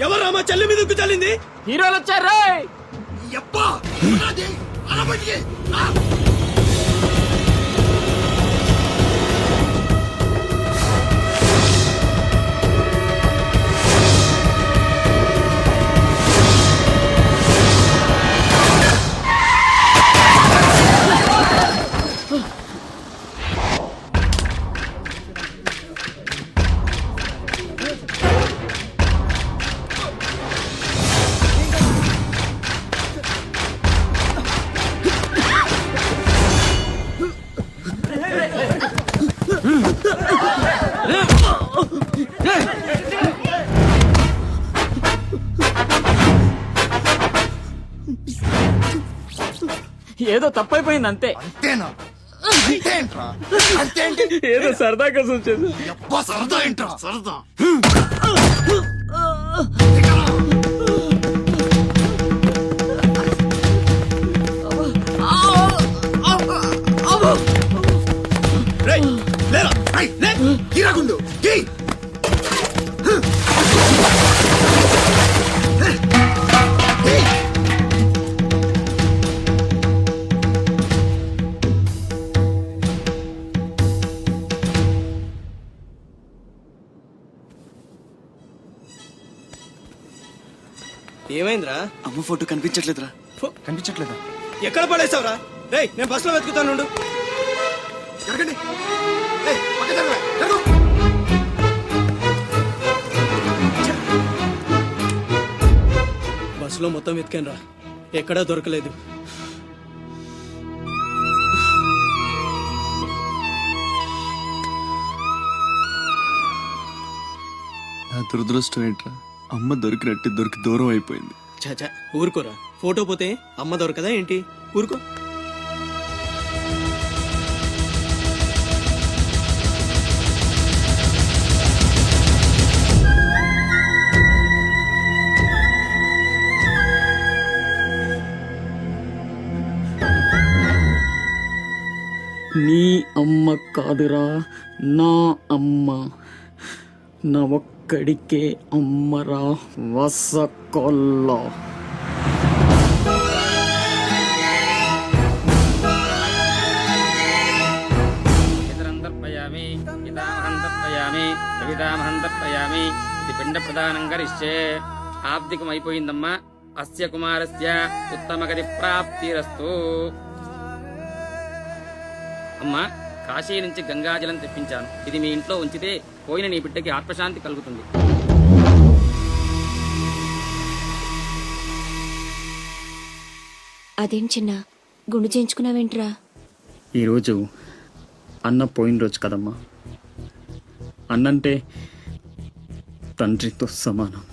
ఎవరు మా చెల్లి మీద చల్లింది? హీరోలు వచ్చారు. ఏదో తప్పైపోయింది అంతే. అంతేనా? అంతేంట్రా? అంతేంటి? ఏదో సరదా కోసం వచ్చేది. అబ్బా, సరదా ఏంట్రా? సరదా. రేయ్, లేరా, రేయ్, లే, గిరాగుండు, గీ. ఏమైందిరా? అమ్మ ఫోటో కనిపించట్లేదురా. కనిపించట్లేదా? ఎక్కడ పడేసావురా? రేయ్, నేను బస్సులో వెతుకుతాను ఉండు. జరగండి. ఏయ్, పక్క జరగరా, జరుగు. బస్సులో మొత్తం వెతికాను రా, ఎక్కడా దొరకలేదు. నా దురదృష్టం ఏంట్రా, అమ్మ దొరికి దూరం అయిపోయింది. చాచా ఊరుకోరా, ఫోటో పోతే అమ్మ దొరకదా ఏంటి? ఊరుకో. నీ అమ్మ కాదురా, నా అమ్మ. నా ఒక్కడికే అమ్మరా వసకొల్ల. ఇది పిండ ప్రదానం కరిష్యే. ఆబ్దికం అయిపోయిందమ్మా. అస్య కుమారస్య ఉత్తమగతి ప్రాప్తిరస్తు. అమ్మా, కాశీ నుంచి గంగాజలం తెప్పించాను. ఇది మీ ఇంట్లో ఉంచితే పోయిన నీ బిడ్డకి ఆత్మశాంతి కలుగుతుంది. అదేం చిన్న గుండు చేయించుకున్నావేంట్రా? ఈరోజు అన్న పోయిన రోజు కదమ్మా. అన్నంటే తండ్రితో సమానం.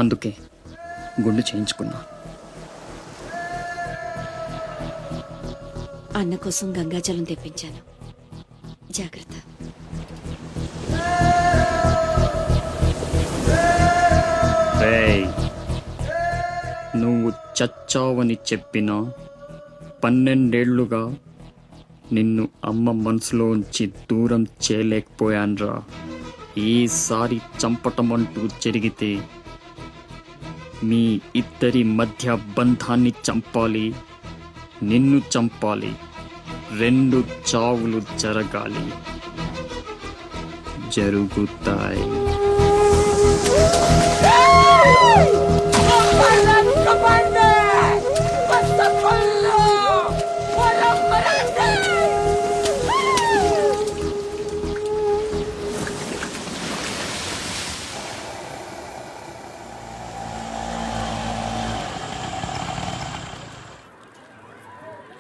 అందుకే గుండు చేయించుకున్నా. అన్న కోసం గంగాజలం తెప్పించాను, జాగ్రత్త. రేయ్, నువ్వు చచ్చావని చెప్పినా 12 ఏళ్లుగా నిన్ను అమ్మ మనసులోంచి దూరం చేయలేకపోయాన్రా. ఈసారి చంపటం అంటూ జరిగితే మీ ఇద్దరి మధ్య బంధాన్ని చంపాలి, నిన్ను చంపాలి. 2 చావులు జరగాలి. జరుగుతాయి.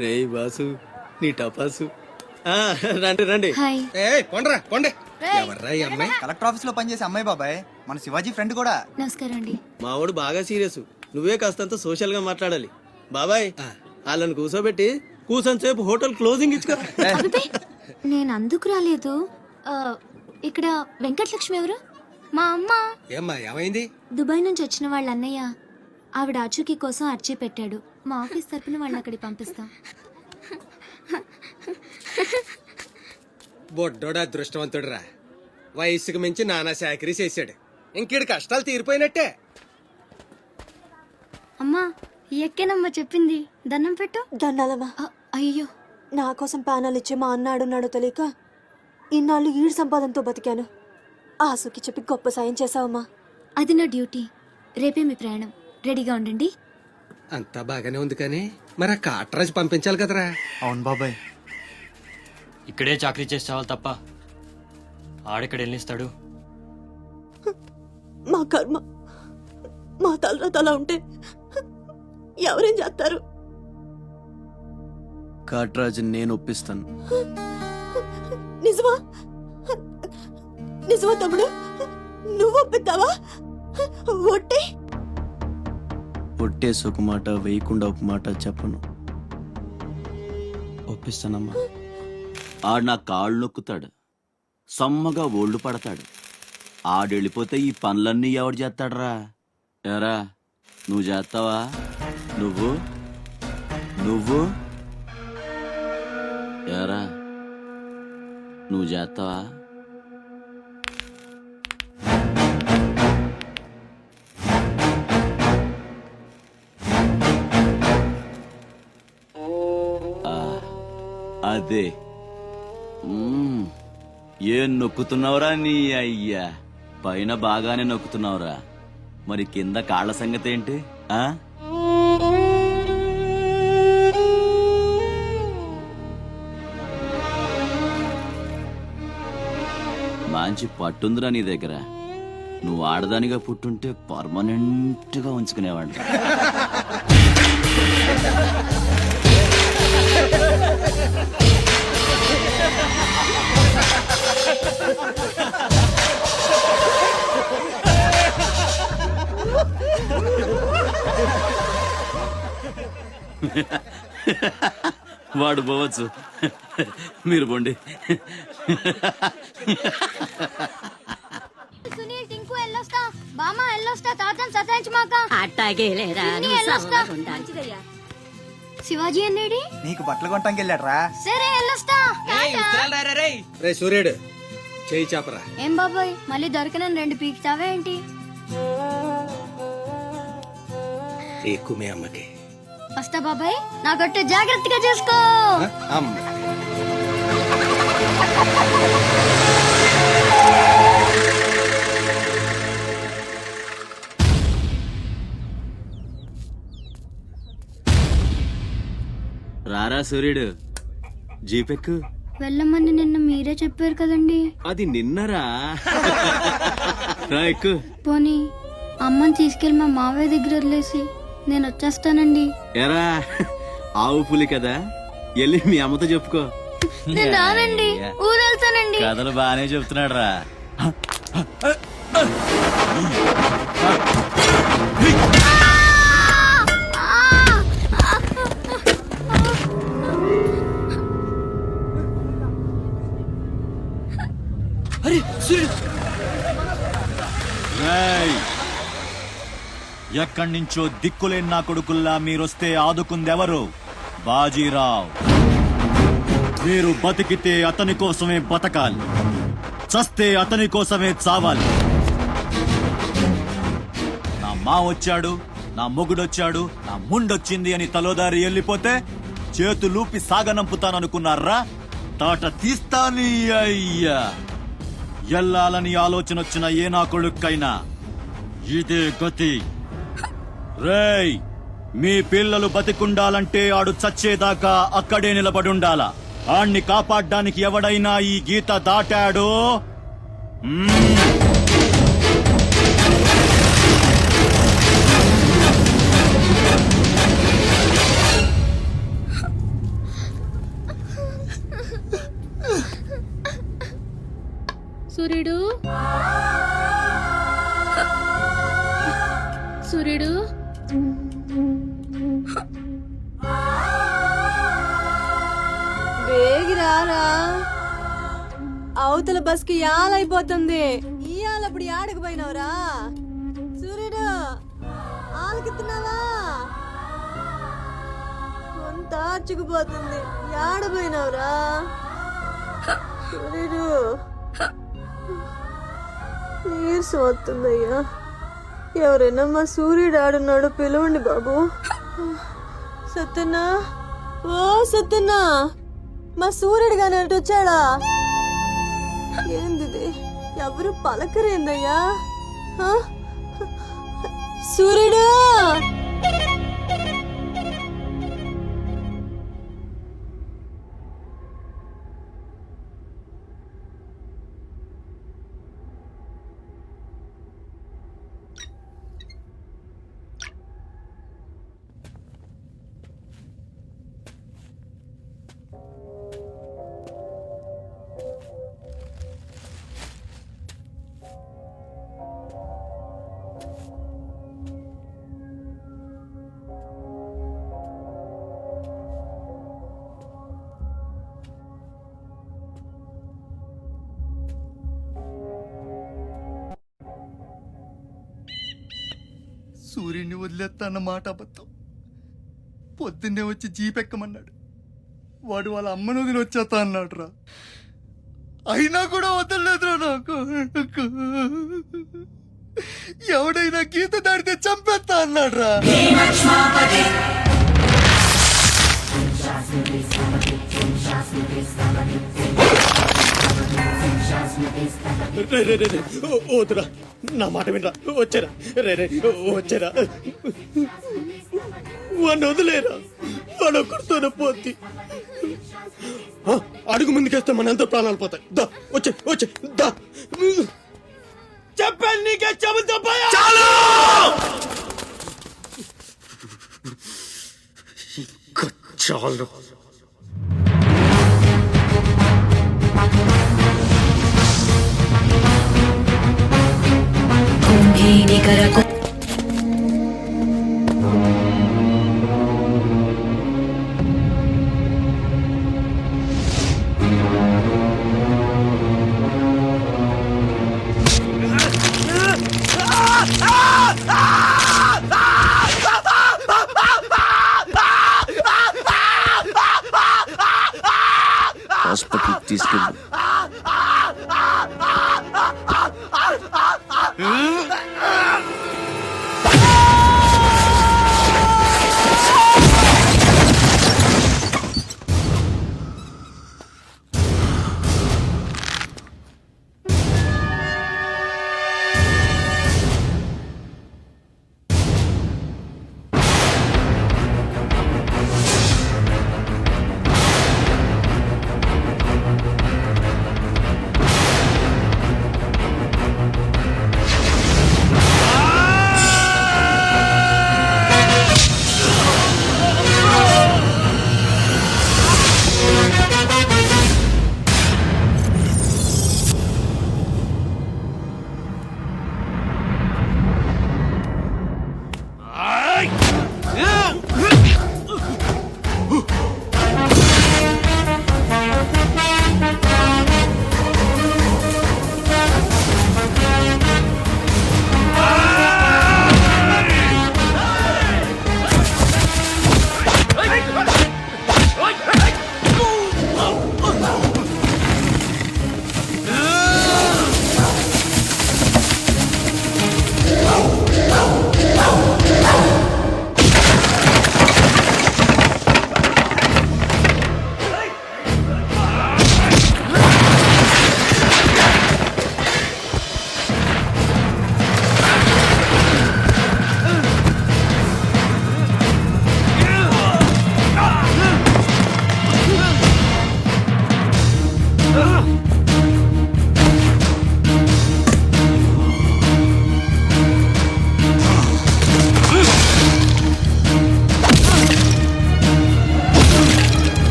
రే బాసు, నీ టపాసు. రండి రండి. కొండ్రా కొండే. ఎవర్రా ఈ అమ్మాయి? కలెక్టర్ ఆఫీస్ లో పనిచేసే అమ్మాయి బాబాయ్, మన శివాజీ ఫ్రెండ్ కూడా. నమస్కారం అండి. మావాడు బాగా సీరియస్. నువ్వే కాస్తంత సోషల్ గా మాట్లాడాలి. బాబాయ్, వాళ్ళని కూర్చోబెట్టి కూర్చొని సేపు హోటల్ క్లోజింగ్ ఇచ్చుకో. నేను అందుకు రాలేదు. ఇక్కడ వెంకటలక్ష్మి ఎవరు? మా అమ్మ. ఏమ్మా, ఏమైంది? దుబాయ్ నుంచి వచ్చిన వాళ్ళ అన్నయ్య ఆవిడ ఆచూకీ కోసం అర్జీ పెట్టాడు. మా ఆఫీస్ తరపున వాళ్ళని అక్కడికి పంపిస్తాం. బొడ్డోడు అదృష్టవంతుడురా. వయసుకు మించి నానా చాకరీ చేశాడు. ఇంకేడు కష్టాలు తీరిపోయినట్టే. అమ్మా, ఎక్కేనమ్మా చెప్పింది. దండం పెట్టు. దండాలమ్మా. అయ్యో, నా కోసం ప్యానాలు ఇచ్చే మా అన్న ఆడున్నాడో తెలియక ఇన్నాళ్ళు ఈడు సంపాదనతో బతికాను. ఆసుకి చెప్పి గొప్ప సాయం చేసావమ్మా. అది నా డ్యూటీ. రేపే మీ ప్రయాణం. రెడీగా ఉండండి. అంతా బాగానే ఉంది కానీ మరి ఆ కాట్రాజు పంపించాలి కదరా. అవును బాబాయ్. ఇక్కడే చాకరీ చేసి చావాలి తప్ప ఆడెక్కడ వెళ్ళిస్తాడు. మా కర్మ, మా తలరాత అలా ఉంటే ఎవరేం చేస్తారు? కాట్రాజు నేను ఒప్పిస్తాను. నిజమా? నిజమా తమ్ముడు? నువ్వు ఒప్పిస్తావా? ఒట్టే ఒట్టేసి ఒక మాట వేయకుండా ఒక మాట చెప్పను. ఒప్పిస్తానమ్మా. ఆడు నా కాళ్ళు నొక్కుతాడు, సమ్మగా ఒళ్ళు పడతాడు. ఆడెళ్ళిపోతే ఈ పనులన్నీ ఎవడు చేస్తాడరా? ఎరా నువ్వు చేస్తావా? నువ్వు నువ్వు ఎరా నువ్వు చేస్తావా? అదే ఏం నొక్కుతున్నావురా నీ అయ్యా? పైన బాగానే నొక్కుతున్నావురా, మరి కింద కాళ్ళ సంగతి ఏంటి? ఆ మంచి పట్టుందిరా నీ దగ్గర. నువ్వు ఆడదానిగా పుట్టుంటే పర్మనెంట్ గా ఉంచుకునేవాడు. వాడు పోవచ్చు, మీరు పోండి. సునీల్ టింకు ఎల్లొస్తా, బామ్మ ఎల్లొస్తా, తాతని సతాయించమాక. అట్టాగే లేరా, పిన్ని ఎల్లొస్తా. శివాజీ అన్నేడి? నీకు బట్టలు కొంటానికి వెళ్ళాడ్రా. సరే ఎల్లొస్తా. రే సూర్యుడు, చేయి చాపరా. ఏం బాబాయ్, మళ్ళీ దొరికిన 2 పీకుతావే ఏంటి? ఎక్కుమే అమ్మకి. వస్తా బాబాయ్, నా గొట్టె జాగ్రత్తగా చేసుకో. అమ్మ రారా సూర్యుడు, జీపెక్కు. వెళ్ళమని నిన్న మీరే చెప్పారు కదండి. అది నిన్నరా. రా ఎక్కు. పోనీ అమ్మని తీసుకెళ్లి మా మావయ్య దగ్గర వదిలేసి నేను వచ్చేస్తానండి. ఎరా ఆవు పులి కదా, వెళ్ళి మీ అమ్మతో చెప్పుకో. నేను రానండి, ఊరెళ్తానండి. కథలు బానే చెప్తున్నాడు రా. ఎక్కడి నుంచో దిక్కులేని నా కొడుకుల్లా మీరొస్తే ఆదుకుందెవరు? బాజీరావ్. మీరు బతికితే అతని కోసమే బతకాలి, చస్తే అతని కోసమే చావాలి. నా మా వచ్చాడు, నా మొగుడొచ్చాడు, నా ముండొచ్చింది అని తలోదారి వెళ్ళిపోతే చేతులూపి సాగనంపుతాననుకున్నారా? తాట తీస్తాని అయ్యా. ఎల్లాలని ఆలోచన వచ్చిన ఏ నా కొడుక్కైనా ఇదే గతి. రేయ్, మీ పిల్లలు బతికుండాలంటే ఆడు చచ్చేదాకా అక్కడే నిలబడుండాలా. ఆణ్ణి కాపాడ్డానికి ఎవడైనా ఈ గీత దాటాడో సూర్యుడు, సూర్యుడు, వేగిరారా, అవతల బస్కి యాలైపోతుంది. ఇయాలప్పుడు యాడకు పోయినవరా? సూర్యుడు, ఆలకిస్తున్నావా? అంతా అచ్చుకుపోతుంది. యాడ పోయినవరా సూర్యుడు? నీరసం వస్తుందయ్యా. ఎవరైనా మా సూర్యుడు ఆడున్నాడు, పిలవండి బాబు. సత్యన్నా, ఓ సత్యన్నా, మా సూర్యుడు గాని అటు వచ్చాడా? ఏంది ఎవరు పలకరేందయ్యా? సూర్యుడు, సూర్యుడిని వదిలేస్తా అన్న మాట అబద్ధం. పొద్దున్నే వచ్చి జీప్ ఎక్కమన్నాడు. వాడు వాళ్ళ అమ్మను వదిలి వచ్చేస్తా అన్నాడు రా. అయినా కూడా వదలలేదురా నాకు. ఎవడైనా గీత దాడితే చంపేస్తా అన్నాడు రా. వద్దురా, నా మాట వినరా. వచ్చారా వచ్చారా, వాడిని వదిలేరా. వాడు ఒక్కడితోనే పోతి. అడుగు ముందుకేస్తే మనంతా ప్రాణాలు పోతాయి. దా వచ్చే వచ్చే దా. చెప్పాను నీకే, చెబుతా చాలు. హాస్పిటల్ తీసుకెళ్ళు.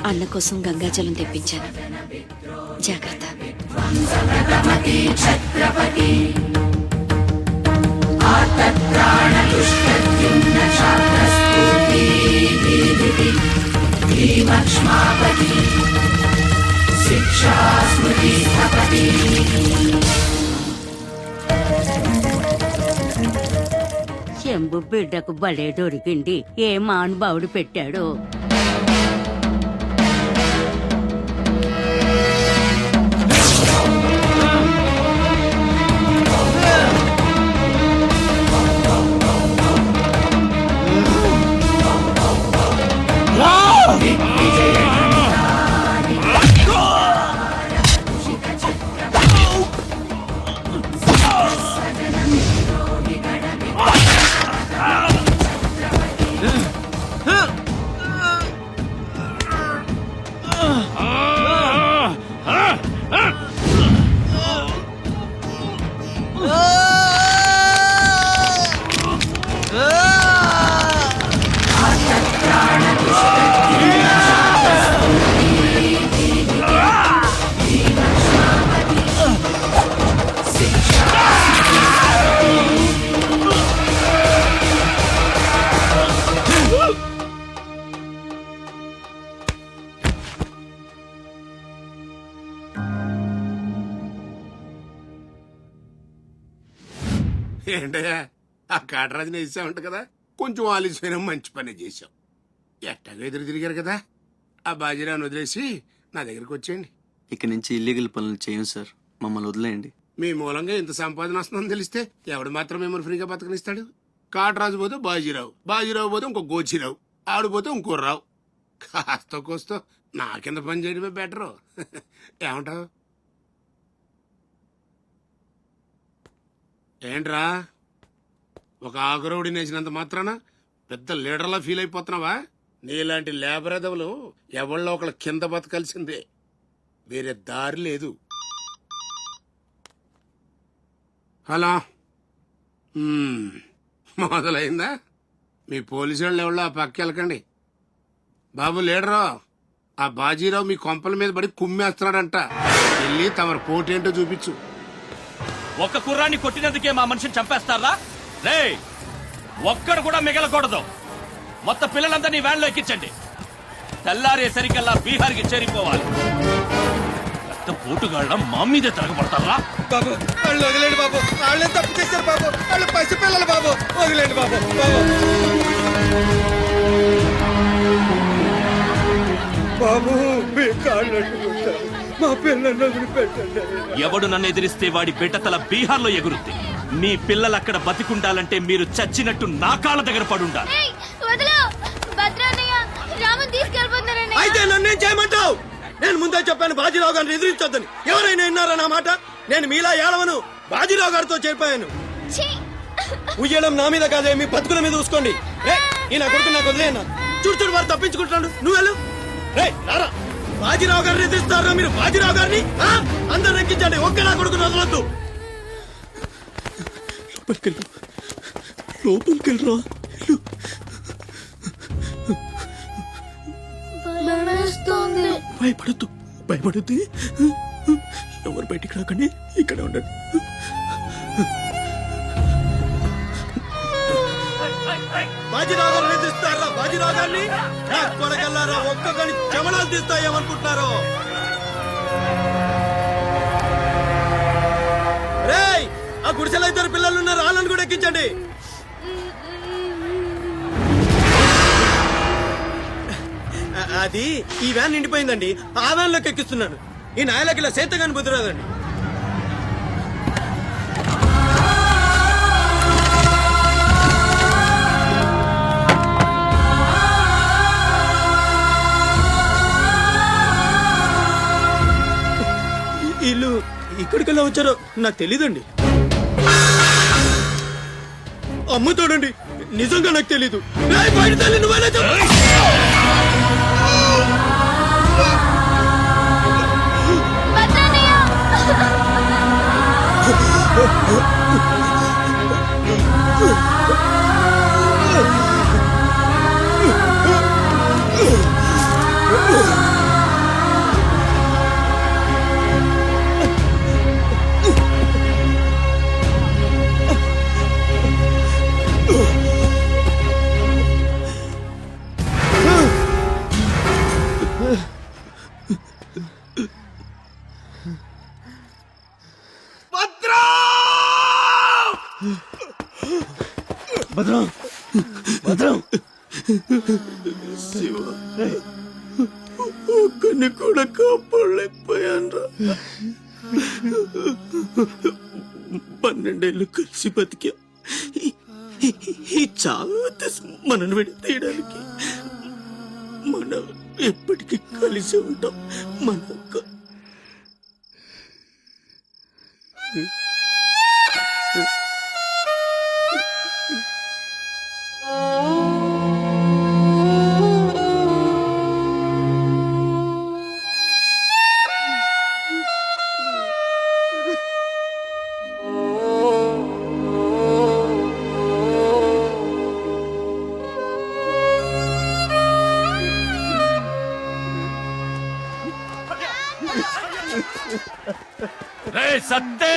అన్న కోసం గంగాజలం తెప్పించాను, జాగ్రత్త. శంభు బిడ్డకు బలే దొరికింది. ఏ మానుభావుడు పెట్టాడు. ఏంటయ్యా ఆ కాటరాజుని వేసామంట కదా, కొంచెం ఆలస్యమైన మంచి పని చేశాం. ఎట్టాగా ఎదురు తిరిగారు కదా, ఆ బాజీరావుని వదిలేసి నా దగ్గరికి వచ్చేయండి. ఇక నుంచి ఇల్లీగల్ పనులు చేయం సార్, మమ్మల్ని వదిలేయండి. మీ మూలంగా ఇంత సంపాదన వస్తుందని తెలిస్తే ఎవడు మాత్రం మిమ్మల్ని ఫ్రీగా బతకనిస్తాడు? కాటరాజు పోతే బాజీరావు, బాజీరావు పోతే ఇంకో గోచిరావు, ఆడు పోతే ఇంకో రావు. కాస్త కోస్తో నా కింద పని చేయడమే బెటరు. ఏమంటావు? ఏంట్రా ఒక ఆకురవుడి నేసినంత మాత్రాన పెద్ద లీడర్లా ఫీల్ అయిపోతున్నావా? నీలాంటి లేబర్ ఎదవలు ఎవళ్ళో ఒకళ్ళ కింద బతకాల్సిందే, వేరే దారి లేదు. హలో, మొదలైందా? మీ పోలీసు వాళ్ళు ఎవరో ఆ పక్క వెళ్ళకండి. బాబు లీడరు, ఆ బాజీరావు మీ కొంపల మీద పడి కుమ్మేస్తున్నాడంట. వెళ్ళి తమరు పోటేంటో చూపించు. ఒక్క కుర్రాన్ని కొట్టినందుకే మా మనిషిని చంపేస్తారా? రే, ఒక్కడు కూడా మిగలకూడదు. మొత్తం పిల్లలందరినీ వ్యాన్లో ఎక్కించండి. తెల్లారేసరికల్లా బీహార్కి చేరిపోవాలి. పెద్ద పోటుగాళ్ళ మా మీదే తిరగబడతారా? బాబు వాళ్ళు వదిలేండి బాబు, వాళ్ళే తప్పు చేశారు బాబు, వాళ్ళు పసిపిల్లలు బాబు, వదిలేండి బాబు. బాబు మీ కాళ్ళు మా పిల్లల్ని వదిలిపెట్టండి. ఎవడు నన్ను ఎదిరిస్తే వాడి బిడ్డతల బీహార్లో ఎగురుద్ది. మీ పిల్లలు అక్కడ బతికుండాలంటే మీరు చచ్చినట్టు నా కాళ్ళ దగ్గర పడుండాలి. అయితే నన్నేం చేయమంటావు? నేను ముందే చెప్పాను బాజీరావు గారిని ఎదిరించొద్దని. ఎవరైనా విన్నారా నా మాట? నేను మీలా ఏడవను, బాజీరావు గారితో చేరిపోయాను. ఉయ్యడం నా మీద కాదే, మీ బతుకుల మీద చూసుకోండి. ఈ నా కొడుకు నాకు వదిలేనా? చూడు చూడు వారు తప్పించుకుంటున్నాడు, నువ్వు వెళ్ళు. రే రారా, బాజీరావు గారిని ఎదిరిస్తారా మీరు? బాజీరావు గారిని అందరు ఎక్కించండి, ఒక్క నా కొడుకుని వదలొద్దు. లోపలికెళ్ళరా. భయపడద్దు, భయపడద్దు. ఎవరు బయటికి రాకండి, ఇక్కడ ఉండండి. బాజీరావు గారిని ఎదిరిస్తారా? బాజీరావు గారిని కొడగల్లారా, ఒక్కొక్కని చెమడాలు తీస్తాయేమనుకుంటున్నారు? రేయ్, ఆ గుడిసెలో ఇద్దరు పిల్లలు ఉన్నారు, వాళ్ళని కూడా ఎక్కించండి. అది ఈ వ్యాన్ నిండిపోయిందండి, ఆ వ్యాన్ లోకి ఎక్కిస్తున్నాను. ఈ నాయలకి ఇలా సేతగాని బుద్ధిరాదండి. వీళ్ళు ఇక్కడికెళ్ళా వచ్చారో నాకు తెలీదండి. అమ్మ చూడండి, నిజంగా నాకు తెలీదు. బయట తల్లి నువ్వేనా చెప్పు. భద్రం, భద్రం, శివ, ఒక్కడిని కూడా కాపాడలేకపోయాను. 12 ఏళ్ళు కలిసి బతికా. ఈ చావు మనల్ని విడి తీయడానికి. మనం ఎప్పటికీ కలిసి ఉంటాం. మన రే సత్తే,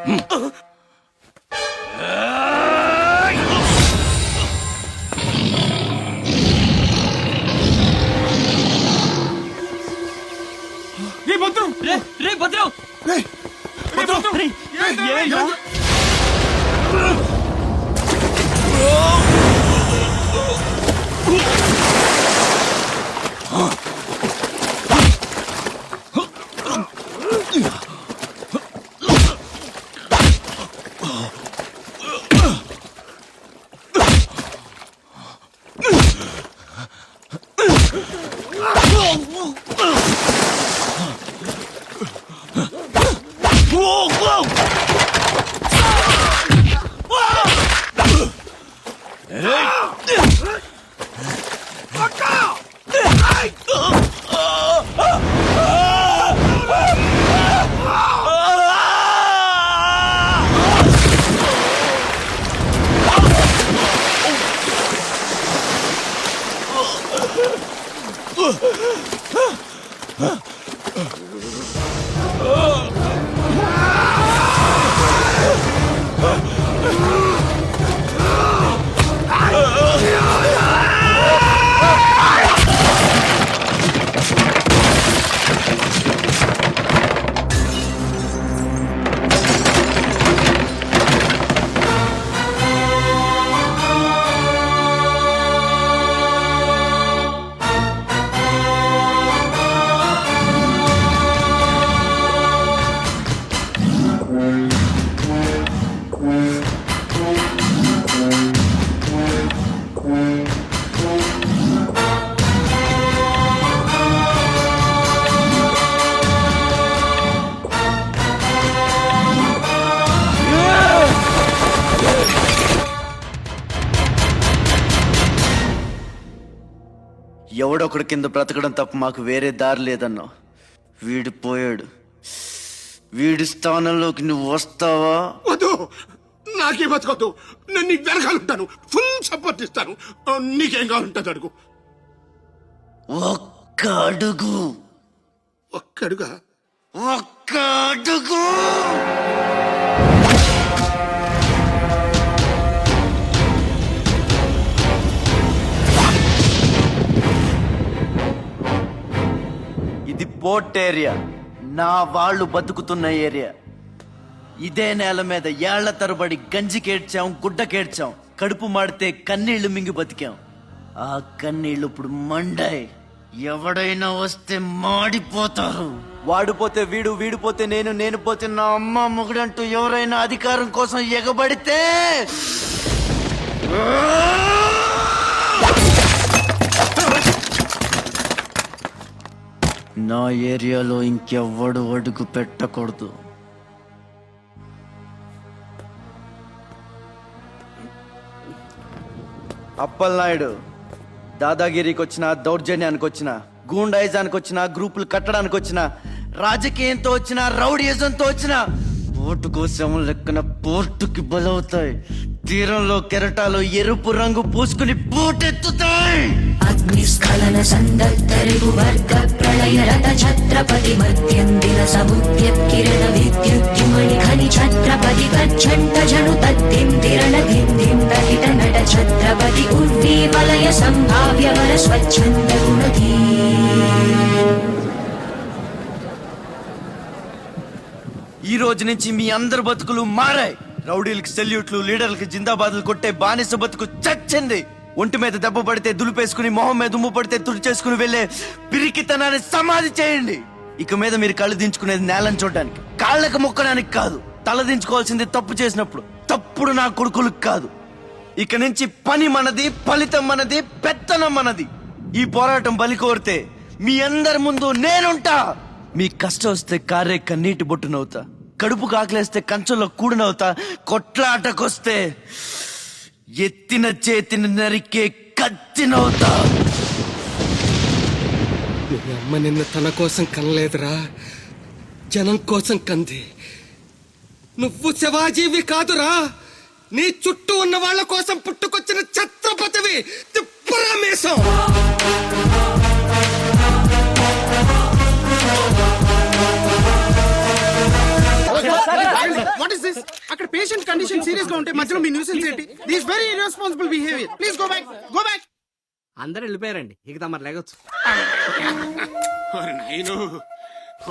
రే భద్రం రే భద్రం ఎవడొకడు కింద బ్రతకడం తప్ప మాకు వేరే దారి లేదన్నా. వీడు పోయాడు. వీడి స్థానంలోకి నువ్వు వస్తావా? వద్దు, నాకే బతకొద్దు. నేను నీకు వెనకాలంటాను, ఫుల్ సపోర్ట్ ఇస్తాను. నీకేం కావాలంటుంది అడుగు. ఒక్క అడుగు. ఒక్కడుగా? ఒక్క అడుగు. ఇది పోర్ట్ ఏరియా, నా వాళ్ళు బతుకుతున్న ఏరియా. ఇదే నేల మీద ఏళ్ల తరబడి గంజికేడ్చాం, గుడ్డకేడ్చాం, కడుపు మాడితే కన్నీళ్లు మింగి బతికాం. ఆ కన్నీళ్లు ఇప్పుడు మండాయి. ఎవడైనా వస్తే మాడిపోతారు. వాడిపోతే వీడు, వీడిపోతే నేను, నేను పోతే నా అమ్మ మొగుడంటూ ఎవరైనా అధికారం కోసం ఎగబడితే నా ఏరియాలో ఇంకెవ్వడు అడుగు పెట్టకూడదు. అప్పలనాయుడు దాదాగిరికి వచ్చిన, దౌర్జన్యానికి వచ్చిన, గూండాయిజానికి వచ్చిన, గ్రూపులు కట్టడానికి వచ్చిన, రాజకీయంతో వచ్చిన, రౌడీయిజంతో వచ్చిన, ఓటు కోసం లెక్కన పోర్టుకి బలవుతాయి. తీరంలో కెరటాలు ఎరుపు రంగు పూసుకుని పోటెత్తుతాయి. అగ్నిస్ఖలన సందత్తరిగు వర్గ ప్రళయ రథ ఛత్రపతి మధ్యందిన సముద్యత్కిరణ విద్యుద్యుమణి ఖని ఛత్రపతి గచ్చంట జను తద్దిం తిరణ ధింధిం దహిత నట ఛత్రపతి ఉర్వీ వలయ సంభావ్య వర స్వచ్ఛంద గుణధీ. ఈ రోజు నుంచి మీ అందరి బతుకులు మారాయి. రౌడీలకి సెల్యూట్లు, లీడర్లకి జిందాబాదులు కొట్టే బానిస బతుకు చచ్చింది. ఒంటి మీద దెబ్బ పడితే దులిపేసుకుని, మొహం మీద దుమ్ము పడితే తుడిచేసుకుని వెళ్లే పిరికితనాన్ని సమాధి చేయండి. ఇక మీద మీరు కళ్ళు దించుకునేది నేలను చూడడానికి, కాళ్ళకు మొక్కడానికి కాదు. తల దించుకోవాల్సింది తప్పు చేసినప్పుడు. తప్పుడు నా కొడుకులకు కాదు. ఇక నుంచి పని మనది, ఫలితం మనది, పెత్తనం మనది. ఈ పోరాటం బలి కోరితే మీ అందరి ముందు నేనుంటా. మీ కష్టం వస్తే కారే కన్నీటి బొట్టునవుతా, కడుపు కాకలేస్తే కంచంలో కూడినవుతా, కొట్లాటకొస్తే ఎత్తిన చేతిని నరికే కత్తినవుతా. మీ అమ్మ నిన్న తన కోసం కనలేదురా, జనం కోసం కంది. నువ్వు శివాజీవి కాదురా, నీ చుట్టూ ఉన్న వాళ్ళ కోసం పుట్టుకొచ్చిన ఛత్రపతివి. తిప్పరామేశం. What is this? Patient condition serious గా ఉంటే మధ్యలో మీ న్యూసెన్స్ ఏంటి? This very irresponsible behaviour. Please go back, go back. అందరూ వెళ్ళిపోయారండి, ఇక తమరు లేగొచ్చు.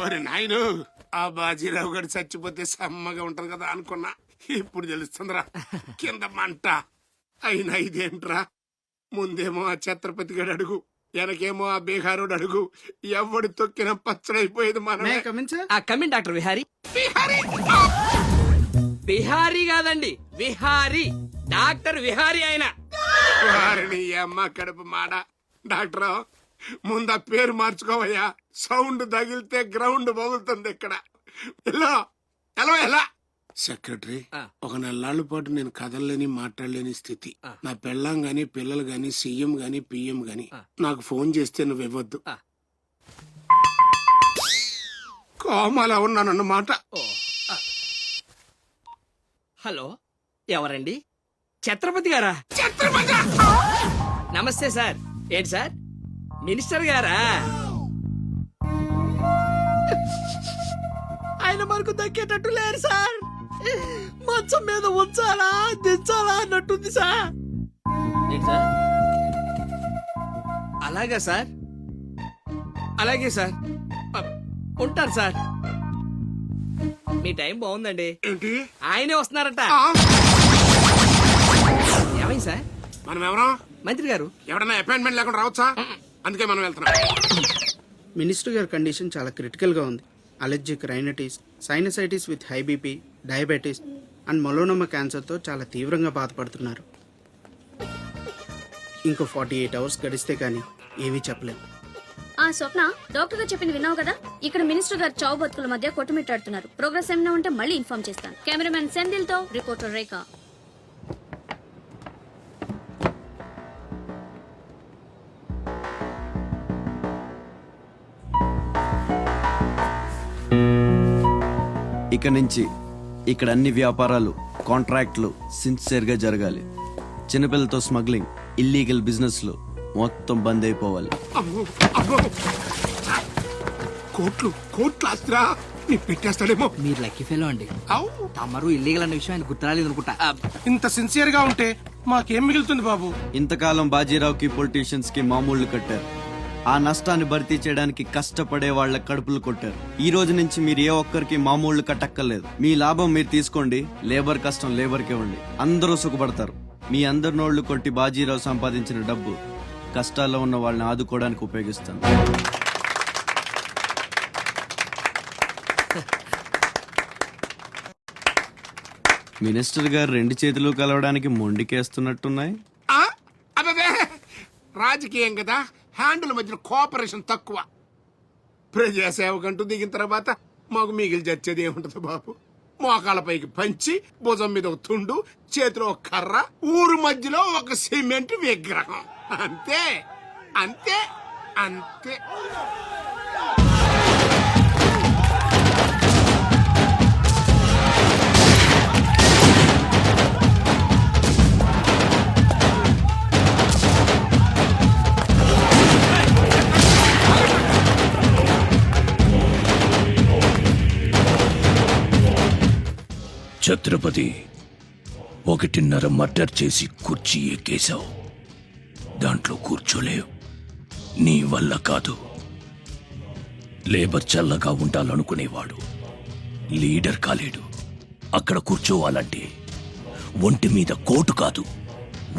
ఓరి నాయను, ఆ బాజీరావు గారు చచ్చిపోతే సమ్మగా ఉంటది కదా అనుకున్నా. ఇప్పుడు తెలుస్తుందిరా కింద మంట. అయినా ఇదేంట్రా, ముందేమో ఆ ఛత్రపతి గడు అడుగు, వెనకేమో ఆ బీహారోడు అడుగు. ఎవడు తొక్కిన పచ్చడైపోయేది మనం. Come in doctor Vihari. బిహారీ కాదండి, విహారీ. డాక్టర్ విహారీ ఆయన. వారిని అమ్మ కడుపు మాడ. డాక్టర్ ముందు ఆ పేరు మార్చుకోవయ్యా. సౌండ్ తగిలితే గ్రౌండ్ పగులుతుంది ఇక్కడ. ఎలా ఎలా ఎలా సెక్రటరీ, ఒక 4 నాళ్ళ పాటు నేను కదలలేని మాట్లాడలేని స్థితి. నా పెళ్ళాం గాని పిల్లలు గాని సీఎం గాని పిఎం గాని నాకు ఫోన్ చేస్తే నువ్వు ఇవ్వద్దు. కోమాలా ఉన్నానన్నమాట. హలో, ఎవరండి? ఛత్రపతి గారా? నమస్తే సార్. ఏంటి సార్, మినిస్టర్ గారా? ఆయన మనకు దక్కేటట్టు లేరు సార్. మంచం మీద ఉంచాలా దించాలా అన్నట్టుంది సార్. అలాగా సార్, అలాగే సార్, ఉంటారు సార్. మీ టైం బాగుందండి. ఆయనే వస్తున్నారట. ఏమైంది సార్? మనం ఎవరో మంత్రి గారు. ఎవడన్నా అపాయింట్మెంట్ లేకుండా రావచ్చా? అందుకే మనం వెళ్తున్నాం. మినిస్టర్ గారి కండిషన్ చాలా క్రిటికల్ గా ఉంది. Allergic rhinitis, sinusitis with high BP, diabetes and melanoma క్యాన్సర్తో చాలా తీవ్రంగా బాధపడుతున్నారు. ఇంకో 48 అవర్స్ గడిస్తే కానీ ఏమీ చెప్పలేము. స్వప్న, డాక్టర్ గారు చెప్పింది విన్నావు కదా? ఇక్కడ మినిస్టర్ గారు చావు బతుకుల మధ్య కొట్టుమిట్టాడుతున్నారు. ప్రోగ్రెస్ ఏమైనా ఉంటే మళ్ళీ ఇన్ఫార్మ్ చేస్తాను. కెమెరామెన్ సెందిల్ తో రిపోర్టర్ రేఖ. ఇక నుంచి ఇక్కడ అన్ని వ్యాపారాలు, కాంట్రాక్ట్లు సిన్సియర్గా జరగాలి. చిన్నపిల్లలతో స్మగ్లింగ్, ఇల్లీగల్ బిజినెస్లు మొత్తం బంద్ అయిపోవాలి. కోట్లు కోట్లు ఆస్తిరా, నీ పెట్టేస్తాడేమో. మీరు లక్కీ ఫెలో అండి. తమరు ఇల్లీగల్ అన్న విషయం ఆయన గుర్తురాలేదు అనుకుంటా. ఇంత సిన్సియర్ గా ఉంటే మాకేం మిగులుతుంది బాబు? ఇంతకాలం బాజీరావుకి పొలిటీషియన్స్ కి మామూళ్లు కట్టారు. ఆ నష్టాన్ని భర్తీ చేయడానికి కష్టపడే వాళ్ళ కడుపులు కొట్టారు. ఈ రోజు నుంచి మీరు ఏ ఒక్కరికి మామూళ్లు కట్టక్కర్లేదు. మీ లాభం మీరు తీసుకోండి, లేబర్ కష్టం లేబర్కి ఇవ్వండి. అందరూ సుఖపడతారు. మీ అందరి నోళ్లు కొట్టి బాజీరావు సంపాదించిన డబ్బు కష్టాల్లో ఉన్న వాళ్ళని ఆదుకోవడానికి ఉపయోగిస్తాను. మినిస్టర్ గారు 2 చేతులు కలవడానికి మొండికేస్తున్నట్టున్నాయి. అదే రాజకీయం కదా, హ్యాండిల్ మధ్యన కోఆపరేషన్ తక్కువ. ప్రజాసేవకంటూ దిగిన తర్వాత మాకు మిగిలి చచ్చేది ఏముంటది బాబు? మోకాళ్ళపైకి పంచి, భుజం మీద ఒక తుండు, చేతిలో ఒక కర్ర, ఊరు మధ్యలో ఒక సిమెంట్ విగ్రహం. అంతే అంతే అంతే. ఛత్రపతి, 1.5 మర్డర్ చేసి కుర్చీ ఎక్కేశావు. దాంట్లో కూర్చోలేవు. నీ వల్ల కాదు. లేబర్ చల్లగా ఉండాలనుకునేవాడు లీడర్ కాలేడు. అక్కడ కూర్చోవాలంటే ఒంటి మీద కోటు కాదు,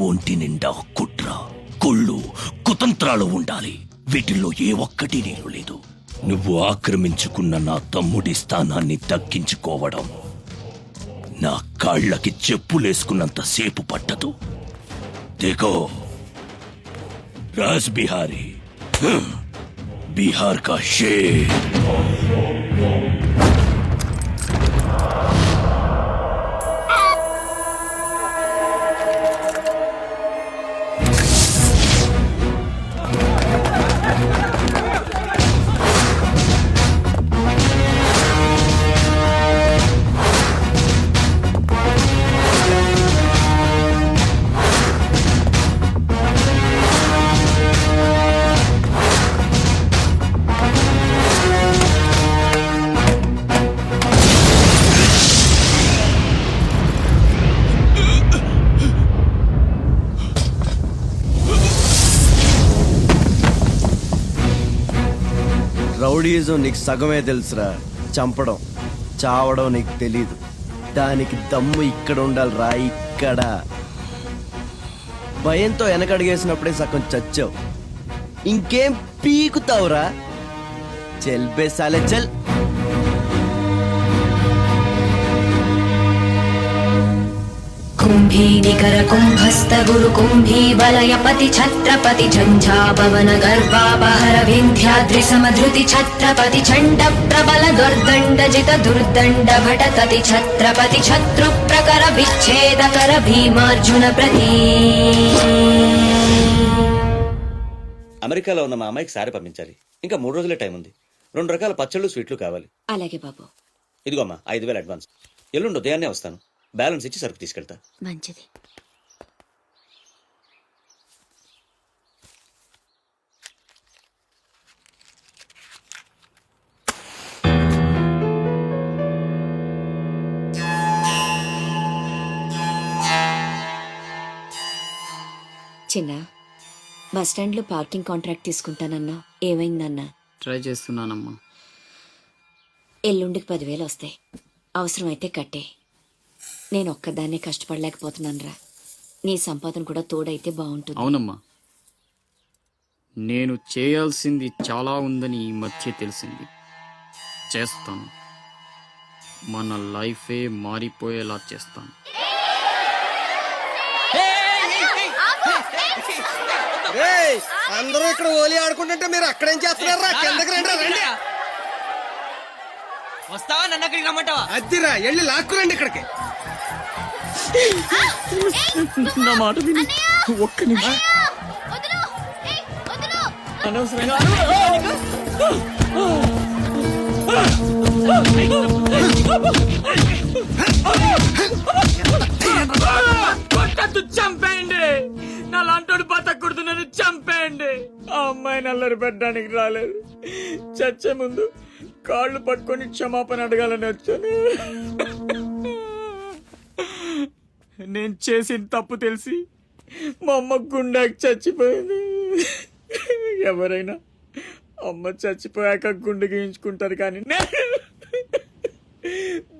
ఒంటి నిండా కుట్ర, కుళ్ళు, కుతంత్రాలు ఉండాలి. వీటిల్లో ఏ ఒక్కటి నీరు లేదు. నువ్వు ఆక్రమించుకున్న నా తమ్ముడి స్థానాన్ని దక్కించుకోవడం నా కాళ్ళకి చెప్పులేసుకున్నంత సేపు పట్టదు. देखो राज बिहारी, बिहार का शेर. రౌడీజం నీకు సగమే తెలుసురా. చంపడం చావడం నీకు తెలీదు. దానికి దమ్ము ఇక్కడ ఉండాలిరా, ఇక్కడ. భయంతో వెనకడిగేసినప్పుడే సగం చచ్చావు. ఇంకేం పీకుతావురా? చల్ బే సాలే చల్. कुम्भी निकर कुम्भस्त गुरु कुम्भी वलय पति छत्रपति झंझापवन गर्भापहर विंध्याद्रि समधृति छत्रपति चंड प्रबल दुर्दंड जित दुर्दंड भटतति छत्रपति शत्रु प्रकर विच्छेद कर भीमार्जुन प्रति. అమెరికాలో ఉన్న మా అమ్మాయికి సారి పంపించాలి. ఇంకా 3 రోజులే టైం ఉంది. 2 రకాల పచ్చళ్ళు స్వీట్లు కావాలి. అలాగే బాబు. ఇదిగోమ్మా 5,000 అడ్వాన్స్. ఎల్లుండి ఉదయాన్నే వస్తాను. బ్యాలెన్స్ ఇచ్చి సరుకు తీసుకెళ్తా. మంచిది. చిన్న, బస్ స్టాండ్ లో పార్కింగ్ కాంట్రాక్ట్ తీసుకుంటానన్నా, ఏమైందన్నా? ట్రై చేస్తున్నానమ్మా. ఎల్లుండికి 10,000 వస్తాయి. అవసరమైతే కట్టే. నేను ఒక్కదాన్నే కష్టపడలేకపోతున్నానురా. నీ సంపాదన కూడా తోడైతే బాగుంటుంది. అవునమ్మా, నేను చేయాల్సింది చాలా ఉందని ఈ మధ్య తెలిసింది. చేస్తాను. మన లైఫే మారిపోయేలా చేస్తాను. అందరూ ఇక్కడ ఓలి ఆడుకుంటుంటే మీరు అక్కడేం చేస్తున్నారా? కిందకి రండి. వస్తావా? నన్ను అక్కడికి రమ్మంటావా? అద్దిరా, వెళ్ళి లాక్కురండి ఇక్కడికి. నా మాట విని ఒక్క నిమిషం. అనవసరంగా చంపేయండి. నా లాంటోడు బతకూడదు, నన్ను చంపేయండి. ఆ అమ్మాయిని అల్లరి పెట్టడానికి రాలేదు. చచ్చే ముందు కాళ్ళు పట్టుకొని క్షమాపణ అడగాలని వచ్చాను. నేను చేసిన తప్పు తెలిసి మా అమ్మ గుండెకి చచ్చిపోయింది. ఎవరైనా అమ్మ చచ్చిపోయాక గుండె గీయించుకుంటారు, కానీ నేను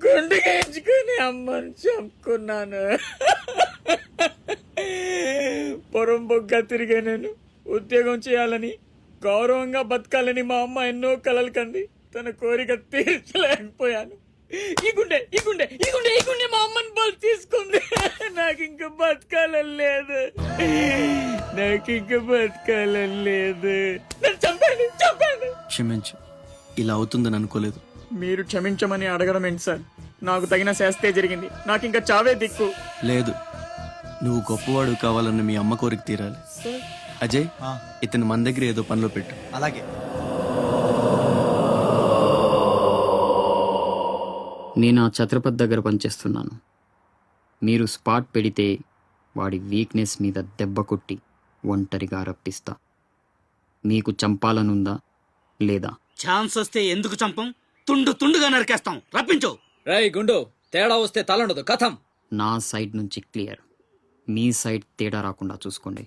గుండె గీయించుకొని అమ్మని చంపుకున్నాను. పొరం బొగ్గా తిరిగే నేను ఉద్యోగం చేయాలని, గౌరవంగా బతకాలని మా అమ్మ ఎన్నో కలలు కంది. తన కోరిక తీర్చలేకపోయాను. ఈ గుండె మా అమ్మని బలి తీసుకుంది. నాకు ఇంకా బతకాలని లేదు. చంపండి. క్షమించు, ఇలా అవుతుందని అనుకోలేదు. మీరు క్షమించమని అడగడం ఏంటి సార్? నాకు తగిన శాస్తే జరిగింది. నాకు ఇంకా చావే దిక్కు లేదు. నువ్వు గొప్పవాడు కావాలన్న మీ అమ్మ కోరిక తీరాలి. అజయ్, ఇతను మన దగ్గర ఏదో పనిలో పెట్టు. అలాగే. నేను ఆ ఛత్రపతి దగ్గర పనిచేస్తున్నాను. మీరు స్పాట్ పెడితే వాడి వీక్నెస్ మీద దెబ్బ కొట్టి ఒంటరిగా రప్పిస్తా. మీకు చంపాలనుందా లేదా? ఛాన్స్ వస్తే ఎందుకు చంపం? తుండుగా నరికేస్తాం. రప్పించు. రై గుండు, తేడా వస్తే తలండదు. కథం. నా సైడ్ నుంచి క్లియర్. మీ సైడ్ తేడా రాకుండా చూసుకోండి.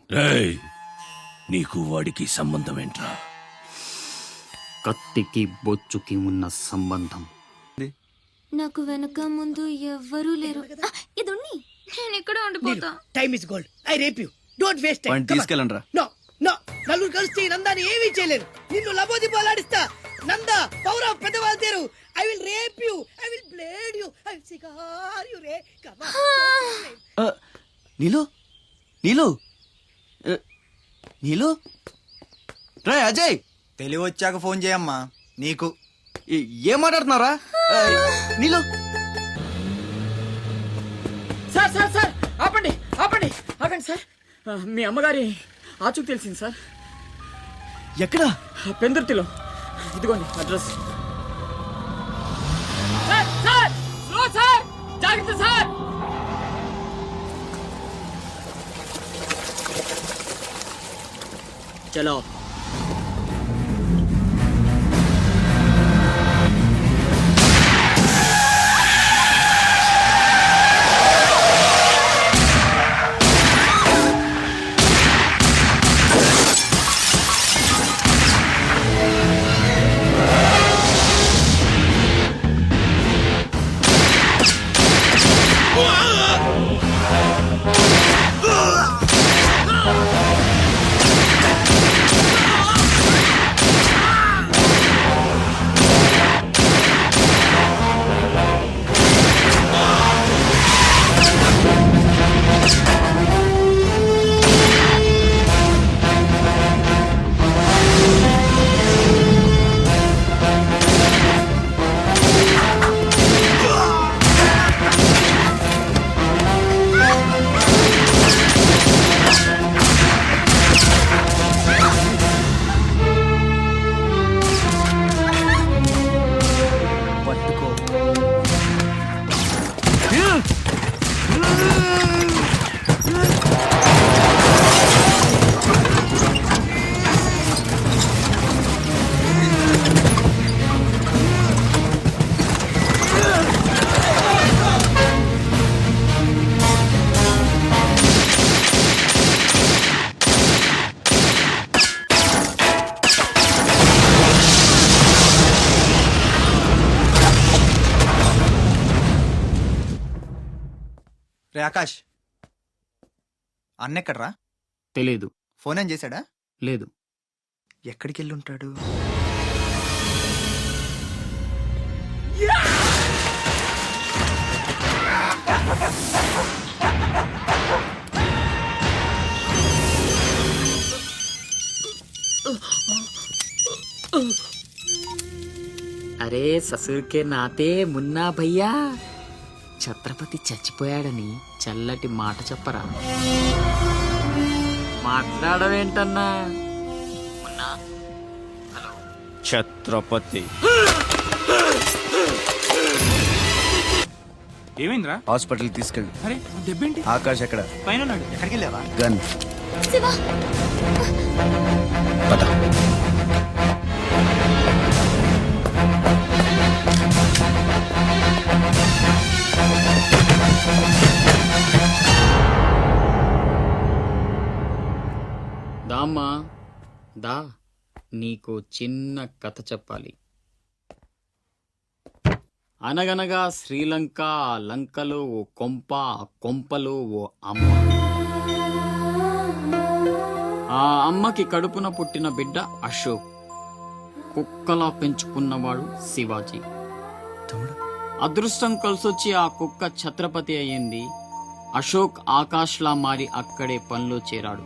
నీకు వాడికి సంబంధం ఏంట్రా? కత్తికి బొచ్చుకి ఉన్న సంబంధం. నాకు వెనక ముందు ఎవ్వరూ లేరు. ఇది నేను ఇక్కడ ఉండిపోతా. Time is gold. I rape you. Don't waste time. తీసుకెళ్ళండి రా. నో నలుగురు కలిసి నందాని ఏమీ చేయలేరు. నిన్ను లబోది పోలాడిస్తా. నందా, పౌరవ పెద్దవాళ్ళు తేరు. I will rape you. I will blade you. I will cigar you రే. Come on. నీలు రే. అజయ్, తెలివి వచ్చాక ఫోన్ చేయమ్మా. నీకు ఏం మాట్లాడుతున్నారా? నీలు, సార్ ఆపండి సార్. మీ అమ్మగారి ఆచూకు తెలిసింది సార్. ఎక్కడా? పెందుర్తిలో. ఇదిగోండి అడ్రస్. సార్ జాగ్రత్త సార్. చలో. రే ఆకాష్, అన్నెక్కడ్రా? తెలీదు. ఫోన్ ఏం చేశాడా? లేదు. ఎక్కడికి వెళ్ళి ఉంటాడు? అరే ససుర్కే నాతే మున్నా భయ్యా, ఛత్రపతి చచ్చిపోయాడని చల్లటి మాట చెప్పరా. మాట్లాడవేంటన్నా? మున్నా, హలో. ఛత్రపతి ఏమైందిరా? హాస్పిటల్ తీసుకెళ్ళి. అరే దెబ్బేంటి? ఆకాష్ ఎక్కడ? పైన ఉన్నాడు. ఎక్కడికి వెళ్ళావా? గన్. శివా, పద. దామ్మా దా, నీకు చిన్న కథ చెప్పాలి. అనగనగా శ్రీలంక, ఆ లంకలో ఓ కొంప, ఆ కొంపలో ఓ అమ్మ. ఆ అమ్మకి కడుపున పుట్టిన బిడ్డ అశోక్. కుక్కలా పెంచుకున్నవాడు శివాజీ. అదృష్టం కలిసొచ్చి ఆ కుక్క ఛత్రపతి అయ్యింది. అశోక్ ఆకాష్లా మారి అక్కడే పనిలో చేరాడు.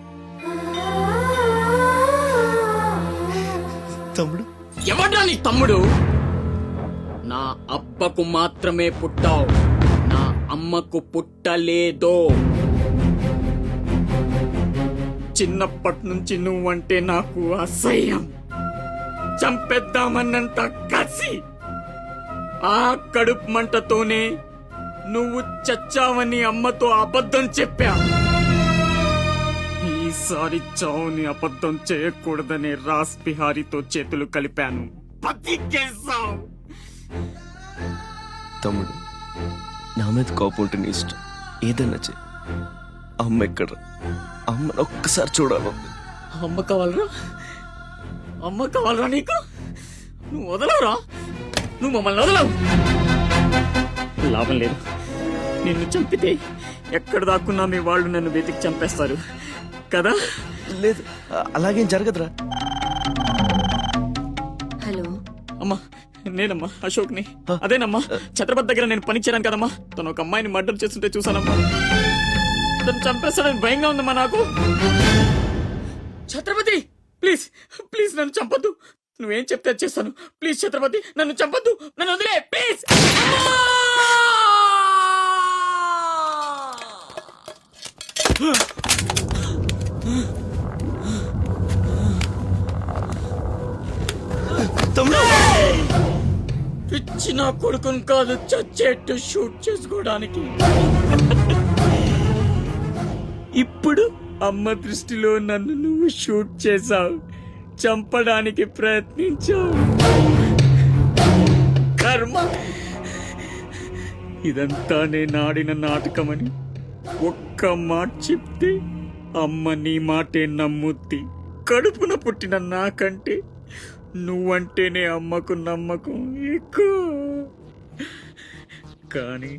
తమ్ముడు ఎవడ్రా నీ తమ్ముడు? నా అబ్బకు మాత్రమే పుట్టావు, నా అమ్మకు పుట్టలేదో. చిన్నప్పటి నుంచి నువ్వంటే నాకు అసహ్యం, చంపేద్దామన్నంత కసి. ఆ కడుపు మంటతోనే నువ్వు చచ్చావని అమ్మతో అబద్ధం చెప్పా. ఈసారి చావుని అబద్ధం చేయకూడదని రాస్ బిహారీతో చేతులు కలిపాను. బతికేశావు. తమ్ముడు, నా మీద కోపం ఉంటే నీ ఇష్టం, ఏదన్నా చే. అమ్మ ఎక్కడ? అమ్మను ఒక్కసారి చూడాలి. అమ్మ కావాలరా? అమ్మ కావాలరా నీకు? నువ్వు వదలవురా, నువ్వు మమ్మల్ని వదలవు. లాభం లేదు, నిన్ను చంపితే ఎక్కడ దాక్కున్నా మీ వాళ్ళు నన్ను వెతికి చంపేస్తారు కదా. లేదు, అలాగేం జరగదురా. హలో, అమ్మా నేనమ్మా అశోక్ని. అదేనమ్మా ఛత్రపతి దగ్గర నేను పనిచేయను కదమ్మా. తను ఒక అమ్మాయిని మర్డర్ చేస్తుంటే చూసానమ్మా. తను చంపేస్తాడని భయంగా ఉందమ్మా నాకు. ఛత్రపతి ప్లీజ్ ప్లీజ్ నన్ను చంపొద్దు. నువ్వేం చెప్తే చేస్తాను. ప్లీజ్ ఛత్రపతి నన్ను చంపొద్దు, నన్ను వదిలే ప్లీజ్. పిచ్చి నా కొడుకుని కాదు, చచ్చేట్టు షూట్ చేసుకోవడానికి. ఇప్పుడు అమ్మ దృష్టిలో నన్ను నువ్వు షూట్ చేశావు, చంపడానికి ప్రయత్నించావు. కర్మ. ఇదంతా నేను ఆడిన నాటకమని ఒక్క మాట చెప్తే అమ్మ నీ మాటే నమ్ముద్ది. కడుపున పుట్టిన నాకంటే నువ్వంటేనే అమ్మకు నమ్మకం ఎక్కువ. కానీ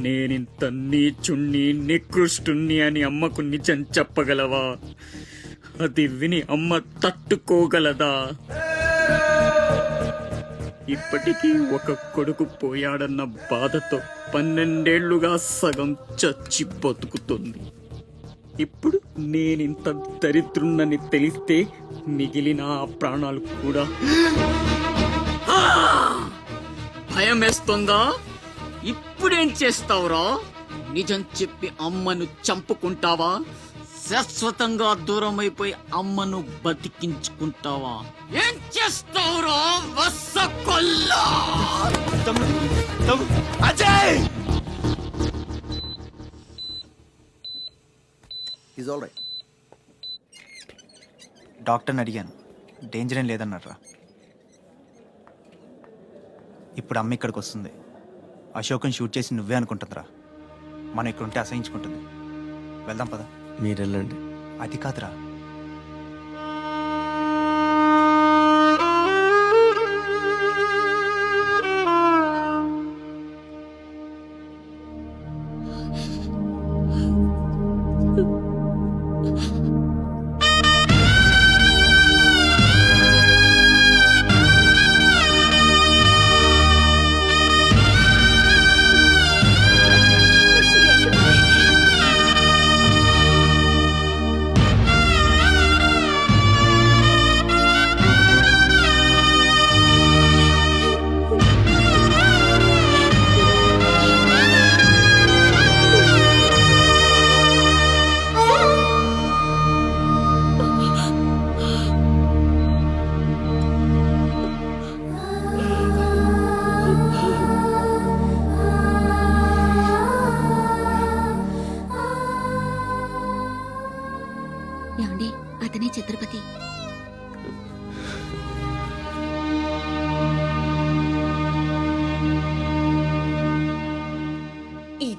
నేనింత నీచుణ్ణి నికృష్టుణ్ణి అని అమ్మకు నిజం చెప్పగలవా? అది విని అమ్మ తట్టుకోగలదా? ఇప్పటికీ ఒక కొడుకు పోయాడన్న బాధతో 12 ఏళ్లుగా సగం చచ్చి బతుకుతుంది. ఇప్పుడు నేనింత దరిద్రున్నని తెలిస్తే మిగిలిన ఆ ప్రాణాలు కూడా భయం వేస్తుందా? ఇప్పుడేం చేస్తావురా? నిజం చెప్పి అమ్మను చంపుకుంటావా? శాశ్వతంగా దూరం అయిపోయి అమ్మను బతికించుకుంటావా? ఏం చేస్తావురా వసకొల్లా? అజయ్! Is all right. డాక్టర్ని అడిగాను, డేంజర్ ఏం లేదన్నారా. ఇప్పుడు అమ్మ ఇక్కడికి వస్తుంది. అశోక్ని షూట్ చేసి నువ్వే అనుకుంటుందిరా. మనం ఇక్కడ ఉంటే అసహించుకుంటుంది. వెళ్దాం పద. మీరెళ్ళండి. అది కాదురా,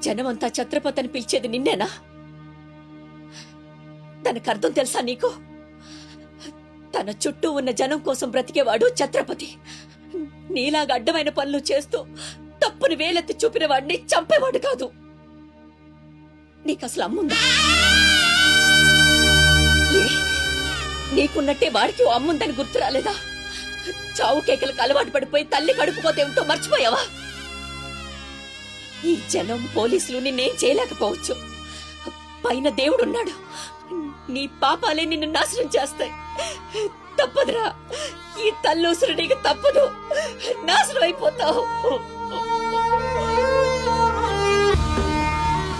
జనమంతా ఛత్రపతి అని పిలిచేది నిన్నేనా? దానికి అర్థం తెలుసా నీకు? తన చుట్టూ ఉన్న జనం కోసం బ్రతికేవాడు ఛత్రపతి. నీలాగా అడ్డమైన పనులు చేస్తూ తప్పుని వేలెత్తి చూపిన వాడిని చంపేవాడు కాదు. నీకసలు అమ్ముందా? నీకున్నట్టే వాడికి ఓ అమ్ముందని గుర్తు రాలేదా? చావు కేకలకు అలవాటు పడిపోయి తల్లి కడుపుకోతే ఏమిటో మర్చిపోయావా? ఈ జనం పోలీసులు నిన్నేం చేయలేకపోవచ్చు. పైన దేవుడున్నాడు. నీ పాపాలే నిన్ను నాశనం చేస్తాయి. తప్పదురా, ఈ తల్లూసురు నీకు తప్పదు. నాశనం అయిపోతావు.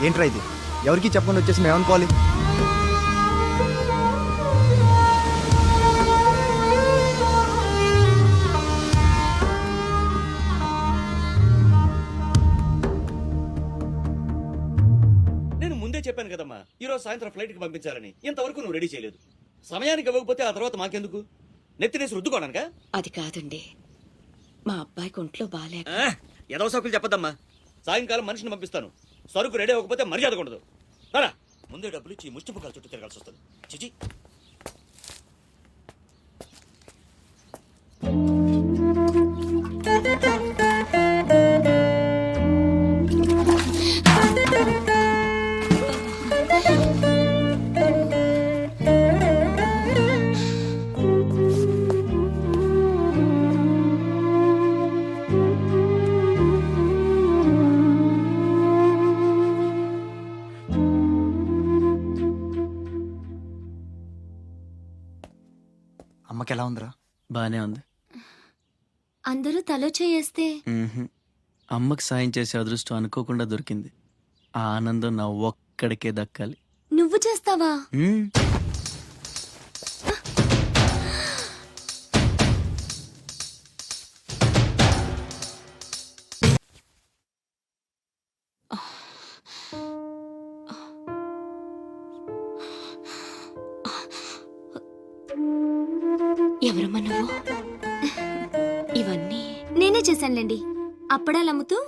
ఏంట్రా ఇది? ఎవరికి చెప్పకుండా వచ్చేసి మేము అనుకోవాలి? నేను ముందే చెప్పాను కదమ్మా, ఈ రోజు సాయంత్రం ఫ్లైట్ కి పంపించాలని. ఇంతవరకు నువ్వు రెడీ చేయలేదు. సమయానికి ఇవ్వకపోతే ఆ తర్వాత మాకెందుకు? నెత్తినేసి రుద్దుకోవడానికా? అది కాదండి, మా అబ్బాయికి ఒంట్లో బాగాలేక. ఏదో సౌకులు చెప్పద్దమ్మా. సాయంకాలం మనిషిని పంపిస్తాను. సరుకు రెడీ అవ్వకపోతే మర్యాద ఉండదు. రారా, ముందే డబ్బులు ఇచ్చి ముష్టి ముఖాల చుట్టూ తిరగాల్సి వస్తుంది. చిచి. అమ్మకి ఎలా ఉందిరా? బానే ఉంది. అందరూ తలో చేయేస్తే అమ్మకి సాయం చేసే అదృష్టం అనుకోకుండా దొరికింది. ఆ ఆనందం నా ఒక్కడికే దక్కాలి. నువ్వు చేస్తావా? ఎవరమ్మా నువ్వు? ఇవన్నీ నేనే చేశానులేండి. అప్పడాలు అమ్ముతూ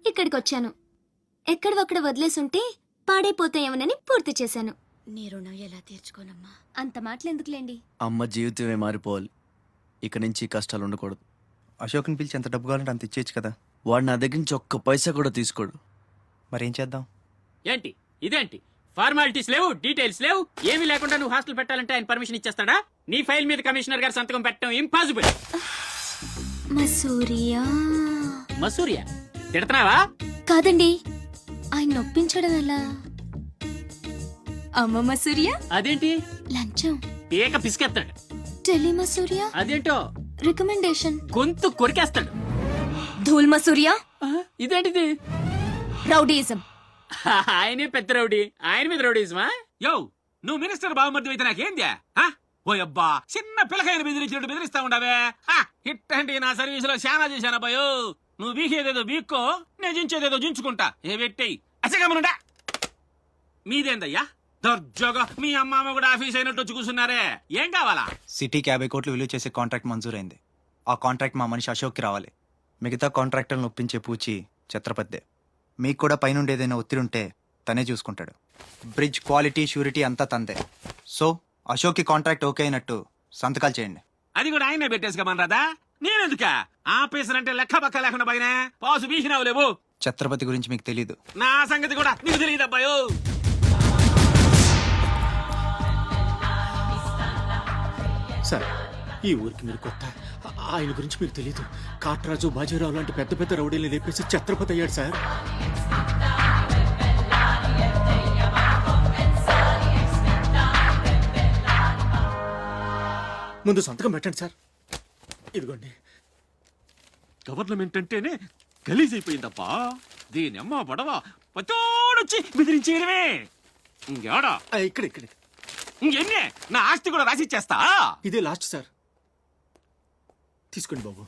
ఇక్కడికి వచ్చాను. ఎక్కడొక్కడ వదిలేసుంటే పాడైపోతాయేమోనని పూర్తి చేశాను. నీ రుణం ఎలా తీర్చుకోనమ్మా? అంత మాటలు ఎందుకులేండి. అమ్మ జీవితమే మారిపోవాలి. ఇక నుంచి కష్టాలు ఉండకూడదు. అశోక్ని పిలిచి ఎంత డబ్బు కావాలంటే అంత ఇచ్చేయచ్చు కదా. వాడు నా దగ్గర నుంచి ఒక్క పైసా కూడా తీసుకోడు. మరేం చేద్దాం? ఏంటి ఇదేంటి? ఫార్మాలిటీస్ లేవు, డీటెయిల్స్ లేవు, ఏమీ లేకుండా నువ్వు హాస్టల్ పెట్టాలంటే ఆయన పర్మిషన్ ఇచ్చేస్తాడా? నీ ఫైల్ మీద కమిషనర్ గారు సంతకం పెట్టడం ఇంపాసిబుల్. మసూరియా మసూరియా తిడతావా? కాదండి, ఆయన నొప్పించడం ఎలా? అమ్మ మసూరియా అదేంటి? లంచం. ఏక పిసికేస్తాడు. టెలి మసూరియా అదేంటో రికమెండేషన్. గొంతు కొరికేస్తాడు. ధూల్ మసూరియా ఇదేంటిది? రౌడీయిజం. ఆయనే పెద్ద రౌడీ, ఆయన మీద రౌడీజమా? యో, నువ్వు మినిస్టర్ బావమర్ది అయితే నాకేంద్యా? ఓ అబ్బా, చిన్న పిల్లకాయలు బెదిరించినట్టు బెదిరిస్తా ఉండవే. ఇట్టండి నా సర్వీస్ లో శానా చేశానబ్బాయో. నువ్వు బీకేదేదో బీక్కో, నేను జించేదేదో జించుకుంటా. ఏ పెట్టేయి అచ్చగమనుండా. మీదేందయ్యా దర్జోగా మీ అమ్మ కూడా ఆఫీస్ అయినట్టు వచ్చి కూర్చున్నారే? ఏం కావాలా? సిటీకి 50 కోట్లు విలువ చేసే కాంట్రాక్ట్ మంజూరైంది. ఆ కాంట్రాక్ట్ మా మనిషి అశోక్కి రావాలి. మిగతా కాంట్రాక్టర్లను ఒప్పించే పూచి ఛత్రపతిదే. మీకు కూడా పైనుండి ఏదైనా ఒత్తిడి ఉంటే తనే చూసుకుంటాడు. బ్రిడ్జ్ క్వాలిటీ షూరిటీ అంతా తందే. సో అశోక్కి కాంట్రాక్ట్ ఓకే అయినట్టు సంతకాలు చేయండి. అది కూడా ఆయనే పెట్టేసుకోమని రాదా? నేనెందుక? ఆఫీసర్ అంటే లెక్క పక్క లేకుండా పైన పాసు బీసినావు లేవు. ఛత్రపతి గురించి మీకు తెలీదు. నా సంగతి కూడా నీకు తెలియదు అబ్బాయో. సార్, ఈ ఊరికి మీరు కొత్త. ఆయన గురించి మీకు తెలీదు. కాట్రాజు, బాజీరావు లాంటి పెద్ద పెద్ద రౌడీలు లేపేసి ఛత్రపతి అయ్యాడు సార్. ముందు సంతకం పెట్టండి సార్. ఇదిగోండి. గవర్నమెంట్ అంటేనే గలీజ్ అయిపోయిందబ్బా. దీని అమ్మ పడవ పతోడొచ్చి బెదిరించేయడమే. ఇంకేడా ఇక్కడ ఇక్కడ ఇంకెన్నే నా ఆస్తి కూడా రాసిచ్చేస్తా. ఇదే లాస్ట్ సార్. తీసుకోండి బాబు.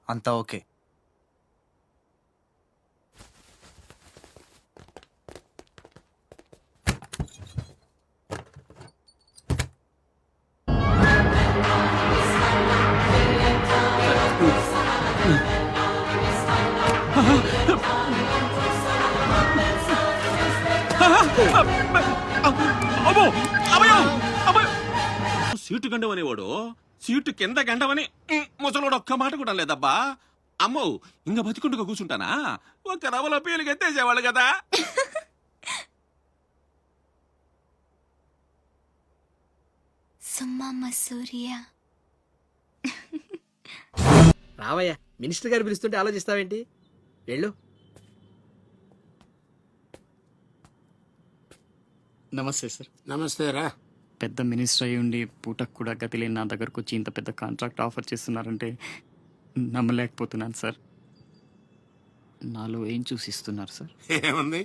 అంతా ఓకే. సీటు గండవనేవాడు సీటు కింద గండవని ముసలోడు ఒక్క మాట కూడా లేదబ్బా. అమ్మో ఇంకా బతికుండగా కూర్చుంటానా? ఒక రవలో పేలుగా ఎత్తేసేవాళ్ళు కదా. రావయ్యా, మినిస్టర్ గారు పిలుస్తుంటే ఆలోచిస్తావేంటి? వెళ్ళు. నమస్తే సార్. నమస్తే రా. పెద్ద మినిస్టర్ అయి ఉండి పూటకు కూడా గతి లేని నా దగ్గరకు వచ్చి ఇంత పెద్ద కాంట్రాక్ట్ ఆఫర్ చేస్తున్నారంటే నమ్మలేకపోతున్నాను సార్. నాలో ఏం చూసిస్తున్నారు సార్? ఏముంది,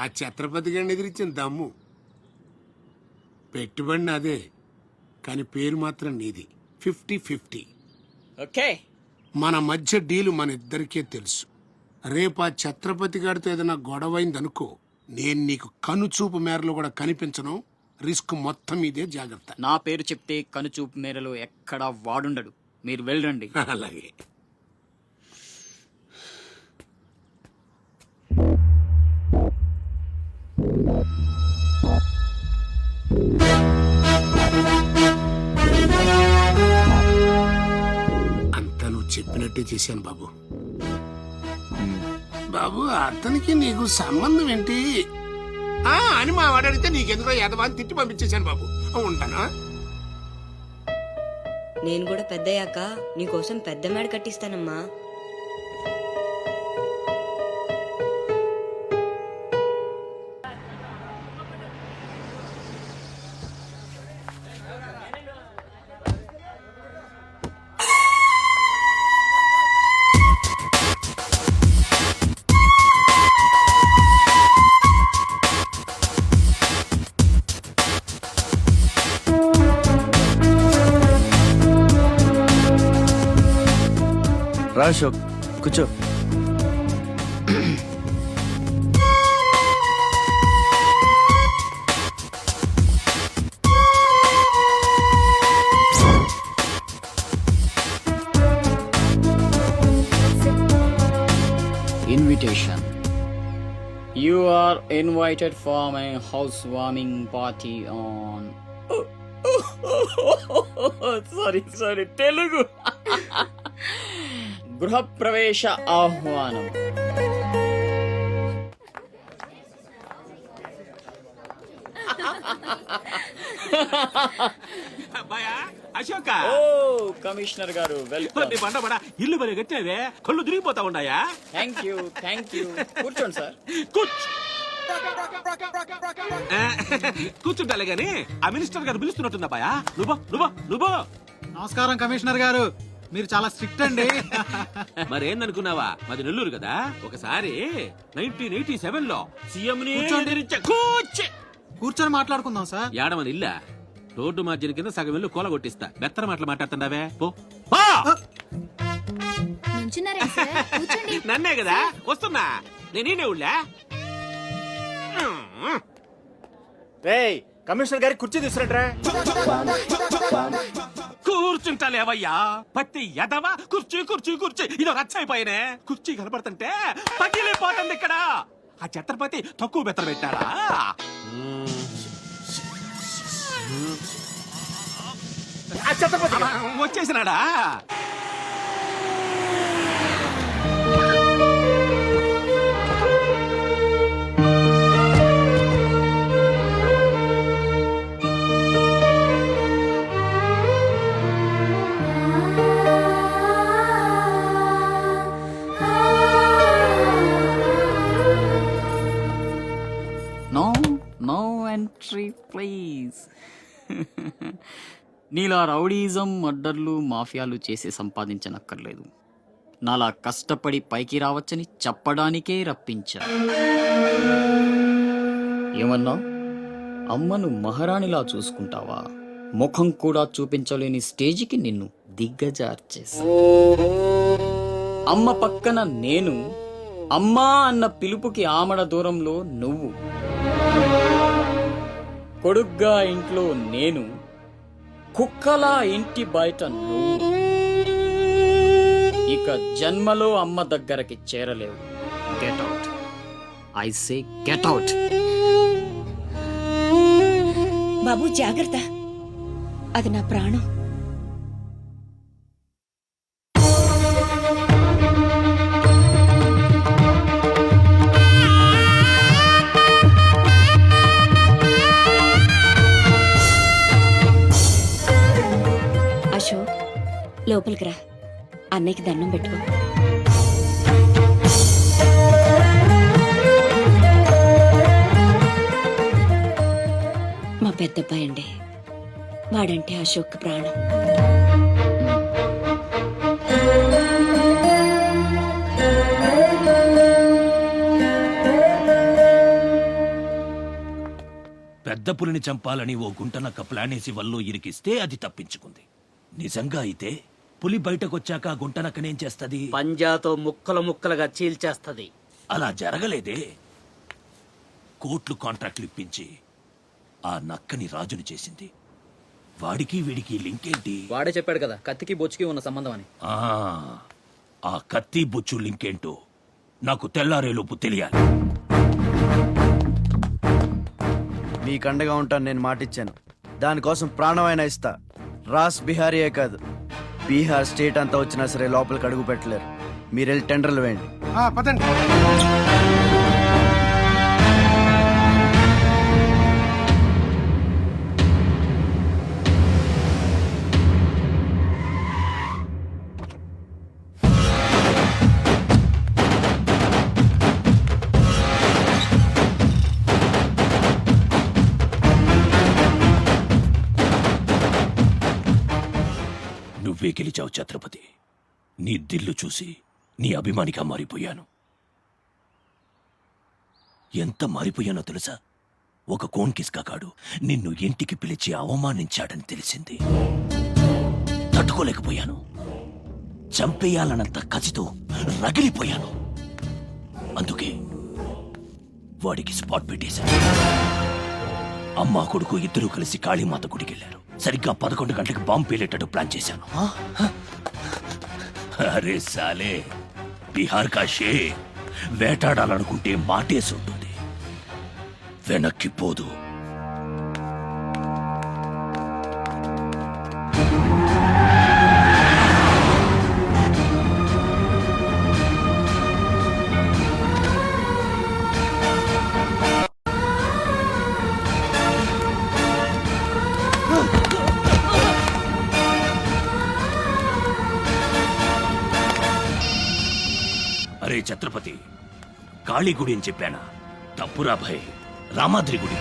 ఆ ఛత్రపతి గారిని ఎదిరించిన దమ్ము. పెట్టుబడి అదే, కానీ పేరు మాత్రం నీది. 50-50. ఓకే, మన మధ్య డీలు మన ఇద్దరికే తెలుసు. రేపు ఆ ఛత్రపతి గారితో ఏదైనా గొడవైందనుకో, నేను నీకు కనుచూపు మేరలో కూడా కనిపించను. రిస్క్ మొత్తం ఇదే, జాగ్రత్త. నా పేరు చెప్తే కనుచూపు మేరలో ఎక్కడా వాడుండడు. మీరు వెళ్ళండి. అలాగే. అంతా నువ్వు చెప్పినట్టే చేశాను బాబు. బాబు, అతనికి నీకు సంబంధం ఏంటి అని మా వాడు అడిగితే నీకెందుకో యదవాన్ని తిట్టి పంపించేశాను బాబు. ఉంటానా? నేను కూడా పెద్దయ్యాక నీకోసం పెద్ద మేడ కట్టిస్తానమ్మా. రా అశోక్, కూర్చో. Invitation. You are invited for my housewarming party on. Sorry, Telugu. గృహప్రవేశ ఆహ్వానం. అశోక, ఓ కమిషనర్ గారు, వెల్కమ్. బండబడ ఇల్లు బలి కట్టినవే, కళ్ళు తిరిగిపోతా ఉన్నాయా? Thank you. కూర్చోండి సార్. కూర్చుంటాలే గాని ఆ మినిస్టర్ గారు పిలుస్తున్నట్టుందా బాయా? నువ్వు. నమస్కారం కమిషనర్ గారు, మీరు చాలా స్ట్రిక్ట్ అండి. మరేందనుకున్నావా, మాది నెల్లూరు కదా. ఒకసారి 1987 లో సీఎం కూర్చొని మాట్లాడుకుందాం సార్. ఏడమది ఇల్లా రోడ్డు మార్జిన్ కింద సగం ఇల్లు కూలగొట్టిస్తా. బెత్తర మాటలు మాట్లాడుతున్నావే, పో. నన్నే కదా వస్తున్నా, నేనే ఊళ్ళా. కమిషనర్ గారి కుర్చీ తీసుకురంట్రా. కూర్చుంటాలేవయ్యా, పత్తి ఎదవా. కుర్చీ ఇదో రచ్చైపోయినే. కుర్చీ కనపడుతుంటే పగిలిపోతుంది ఇక్కడ. ఆ ఛత్రపతి తక్కువ బెత్తర పెట్టాడా? వచ్చేసినాడా? No entry please. నీలా రౌడీజం, మర్డర్లు, మాఫియాలు చేసి సంపాదించనక్కర్లేదు. నాలా కష్టపడి పైకి రావచ్చని చెప్పడానికే రప్పించా. ఏమన్నా, అమ్మను మహారాణిలా చూసుకుంటావా? ముఖం కూడా చూపించలేని స్టేజికి నిన్ను దిగ్గజార్చేసా. అమ్మ పక్కన నేను, అమ్మా అన్న పిలుపుకి ఆమడ దూరంలో నువ్వు. కొడుగ్గా ఇంట్లో నేను, కుక్కలా ఇంటి బయట నువ్వు. ఇక జన్మలో అమ్మ దగ్గరకి చేరలేవు. Get out, I say get out. బాబు జాగ్రత్త, అది నా ప్రాణం. అశోక్, లోపలికి రా, అన్నయ్యకి దండం పెట్టుకో. మా పెద్దబ్బాయి అండి, వాడంటే అశోక్ ప్రాణం. పెద్ద పులిని చంపాలని ఓ గుంటనక్క ప్లానేసి వల్లో ఇరికిస్తే అది తప్పించుకుంది. నిజంగా అయితే పులి బయటకొచ్చాక ఆ గుంటనక్కనేం చేస్తది? పంజాతో ముక్కలు ముక్కలుగా చీల్చేస్తది. అలా జరగలేదే. కోట్లు కాంట్రాక్ట్లు ఇప్పించి ఆ నక్కని రాజుని చేసింది. వాడికి వీడికి లింక్ ఏంటి? వాడే చెప్పాడు కదా కత్తికి బొచ్చుకి ఉన్న సంబంధం అని. ఆ కత్తి బొచ్చు లింక్ ఏంటో నాకు తెల్లారేలోపు తెలియాలి. మీకు అండగా ఉంటాను, నేను మాటిచ్చాను. దానికోసం ప్రాణమైనా ఇస్తా. రాస్ బిహారీయే కాదు, బీహార్ స్టేట్ అంతా వచ్చినా సరే లోపలికి అడుగు పెట్టలేరు. మీరు వెళ్ళి టెండర్లు వేయండి. పదండి. నువ్వే గెలిచావు ఛత్రపతి. నీ దిల్లు చూసి నీ అభిమానిగా మారిపోయాను. ఎంత మారిపోయానో తెలుసా? ఒక కోన్ కిస్కాగాడు నిన్ను ఇంటికి పిలిచి అవమానించాడని తెలిసింది. తట్టుకోలేకపోయాను. చంపేయాలన్నంత కసితో రగిలిపోయాను. అందుకే వాడికి స్పాట్ పెట్టేశాను. అమ్మా కొడుకు ఇద్దరూ కలిసి కాళీమాత గుడికెళ్లారు. సరిగ్గా 11 గంటలకు బాంబు పేలేటట్టు ప్లాన్ చేశాను. అరే సాలే, బీహార్ కా షేర్ వేటాడాలనుకుంటే మాటేసి ఉంటుంది, వెనక్కి పోదు. అరే ఛత్రపతి, కాళీ గుడి అని చెప్పానా? తప్పురా భయ్, రామాద్రి గుడి.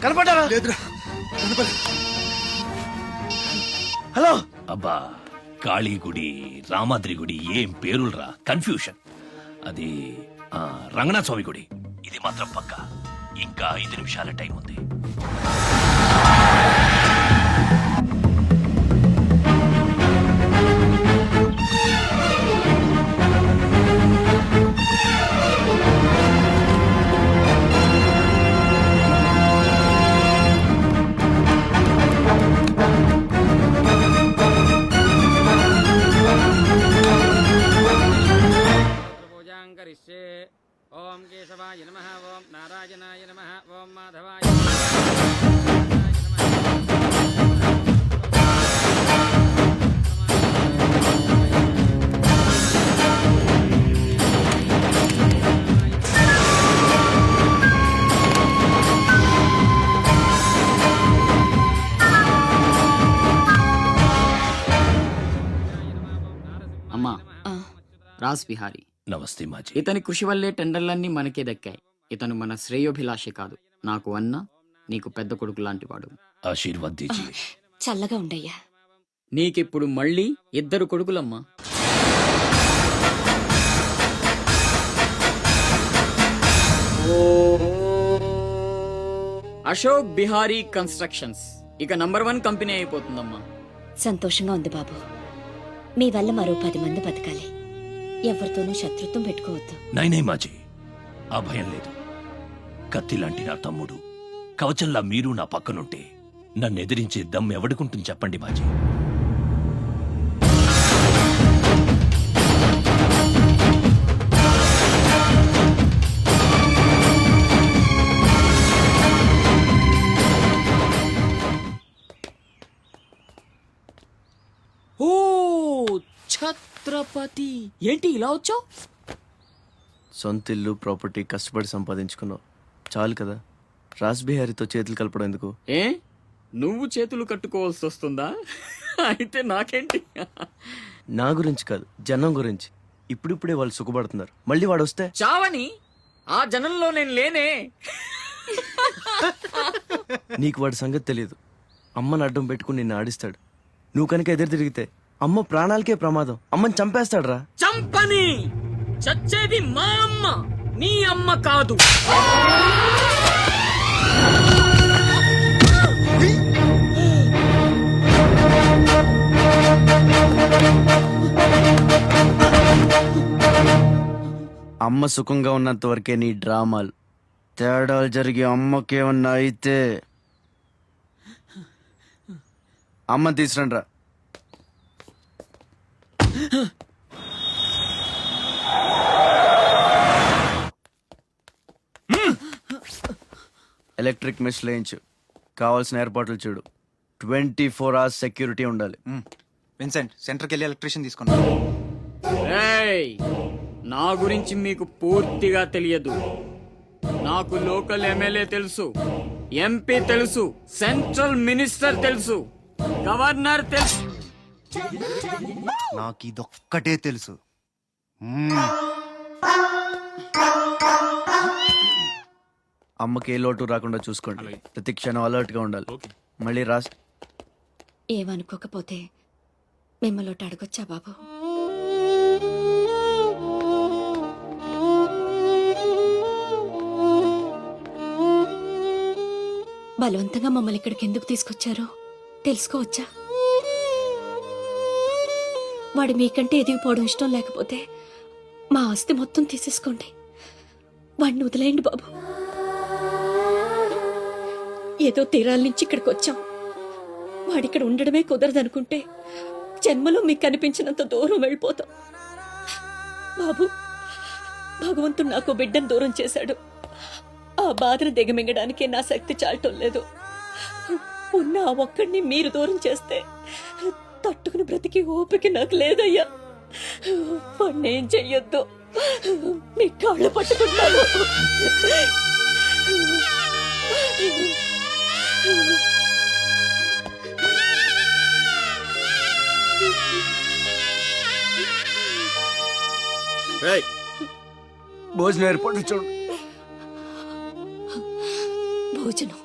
కనపడ్డారా? హలో. అబ్బా, కాళీ గుడి, రామాద్రి గుడి ఏం పేరులరా, కన్ఫ్యూషన్. అది రంగనాథ స్వామి గుడి. ఇది మాత్రం పక్కా. ఇంకా 5 నిమిషాల టైం ఉంది. ఓం కేశవాయ నమః, ఓం నారాయణాయ నమః, ఓం మాధవాయ అమ్మా, రాస్ బిహారీ. నమస్తే మాజీ. ఇతని కృషి వల్లే టెండర్లన్నీ మనకే దక్కాయి. ఇతను మన శ్రేయోభిలాషే కాదు, నాకు అన్న, నీకు పెద్ద కొడుకు లాంటి వాడు. ఆశీర్వాద్ దీజియే. చల్లగా ఉండయ్యా. నీకిప్పుడు మళ్ళీ 2 కొడుకులమ్మా. అశోక్ బిహారీ కన్స్ట్రక్షన్స్ ఇక నంబర్ 1 కంపెనీ అయిపోతుందమ్మా. సంతోషంగా ఉంది బాబు. మీ వల్ల మరో 10 మంది బతకాలి. ఎవరితోనూ శత్రుత్వం పెట్టుకోవద్దు. నైనే మాజీ, ఆ భయం లేదు. కత్తి లాంటి నా తమ్ముడు, కవచంలా మీరు నా పక్కనుంటే నన్ను ఎదిరించే దమ్ ఎవడుకుంటుంది చెప్పండి మాజీ. ఓ ఛత్రపతి, ఏంటి ఇలా వచ్చావు? సొంత ఇల్లు ప్రాపర్టీ కష్టపడి సంపాదించుకున్నావు, చాలు కదా. రాస్బిహారీతో చేతులు కలపడం ఎందుకు? ఏ నువ్వు చేతులు కట్టుకోవాల్సి వస్తుందా? అయితే నాకేంటి? నా గురించి కాదు, జనం గురించి. ఇప్పుడిప్పుడే వాళ్ళు సుఖపడుతున్నారు, మళ్ళీ వాడు వస్తే చావని ఆ జనంలో నేను లేనే. నీకు వాడి సంగతి తెలియదు. అమ్మని అడ్డం పెట్టుకుని నిన్ను ఆడిస్తాడు. నువ్వు కనుక ఎదురు తిరిగితే అమ్మ ప్రాణాలకే ప్రమాదం. అమ్మని చంపేస్తాడ్రా. చంపని, చచ్చేది మా అమ్మ, నీ అమ్మ కాదు. అమ్మ సుఖంగా ఉన్నంత వరకే నీ డ్రామాలు. తేడాలు జరిగి అమ్మకేమన్నా అయితే అమ్మని తీసురండ్రా. ఎలక్ట్రిక్ మెష్ లేయించు, కావాల్సిన ఏర్పాట్లు చూడు. 24 hours సెక్యూరిటీ ఉండాలి. విన్సెంట్, సెంటర్కి వెళ్ళి ఎలక్ట్రీషియన్ తీసుకున్నా. ఏయ్, నా గురించి మీకు పూర్తిగా తెలియదు. నాకు లోకల్ ఎమ్మెల్యే తెలుసు, ఎంపీ తెలుసు, సెంట్రల్ మినిస్టర్ తెలుసు, గవర్నర్ తెలుసు. నాకు ఇదొక్కటే తెలుసు. అమ్మకి ఏ లోటు రాకుండా చూసుకోండి. ప్రతి క్షణం అలర్ట్ గా ఉండాలి. మళ్ళీ రాస్ ఏమనుకోకపోతే మిమ్మల్ని ఒకటి అడగొచ్చా బాబు? బలవంతంగా మమ్మల్ని ఇక్కడికి ఎందుకు తీసుకొచ్చారో తెలుసుకోవచ్చా? వాడు మీకంటే ఎదిగిపోవడం ఇష్టం లేకపోతే మా ఆస్తి మొత్తం తీసేసుకోండి. వాడిని వదిలేయండి బాబు. ఏదో తీరాల నుంచి ఇక్కడికి వచ్చాం. వాడిక్కడ ఉండడమే కుదరదనుకుంటే జన్మలో మీకు కనిపించినంత దూరం వెళ్ళిపోతాం. బాబు, భగవంతుడు నాకు బిడ్డను దూరం చేశాడు. ఆ బాధను దిగమింగడానికే నా శక్తి చాలటం లేదు. ఉన్న ఆ ఒక్కడిని మీరు దూరం చేస్తే తట్టుకుని బ్రతికి ఓపిక నాకు లేదయ్యా. వాణ్ణేం చెయ్యొద్దు, మీ కాళ్ళు పట్టుకుంటాను. భోజనం ఏర్పాటు చూడు. భోజనం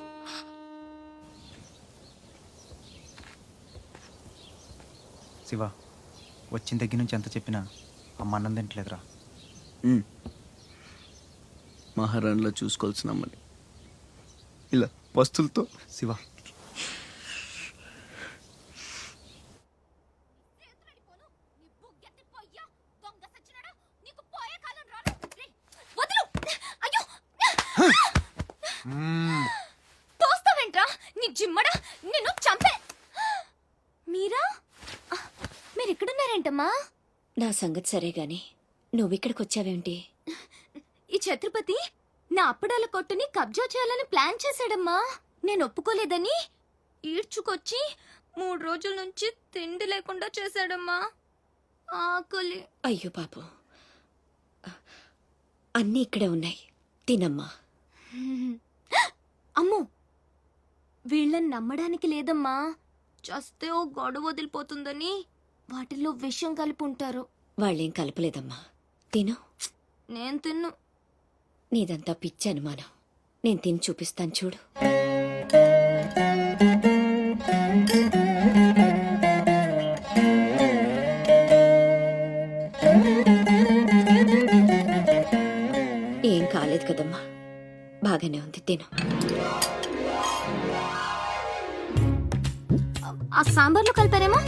శివ, వచ్చిన దగ్గర నుంచి ఎంత చెప్పినా అమ్మ అన్నం తింటలేదురా. మహారాణిలో చూసుకోవాల్సిన అమ్మని ఇలా వస్తులతో. శివ, తోస్తావేంట్రా నీ జిమ్మడా, నిన్ను చంపే. మీరా, మీరిక్కడున్నారేంటమ్మా? నా సంగతి సరే గాని నువ్విక్కడికి వచ్చావేంటి? ఈ ఛత్రపతి నా అప్పడాల కొట్టుని కబ్జా చేయాలని ప్లాన్ చేశాడమ్మా. నేను ఒప్పుకోలేదని ఈడ్చుకొచ్చి 3 రోజుల నుంచి తిండి లేకుండా చేశాడమ్మా. ఆకలి. అయ్యో పాపం, అన్నీ ఇక్కడే ఉన్నాయి, తినమ్మా. అమ్మో, వీళ్ళని నమ్మడానికి లేదమ్మా. చస్తే ఓ గొడవ వదిలిపోతుందని వాటిల్లో విషం కలిపి ఉంటారు. వాళ్ళేం కలపలేదమ్మా, తిను. నేను తిన్ను. నీదంతా పిచ్చి అనుమానం. నేను తిని చూపిస్తాను చూడు. ఏం కాలేదు కదమ్మా, బాగానే ఉంది, తిను. ఆ సాంబార్లో కలిపారేమో.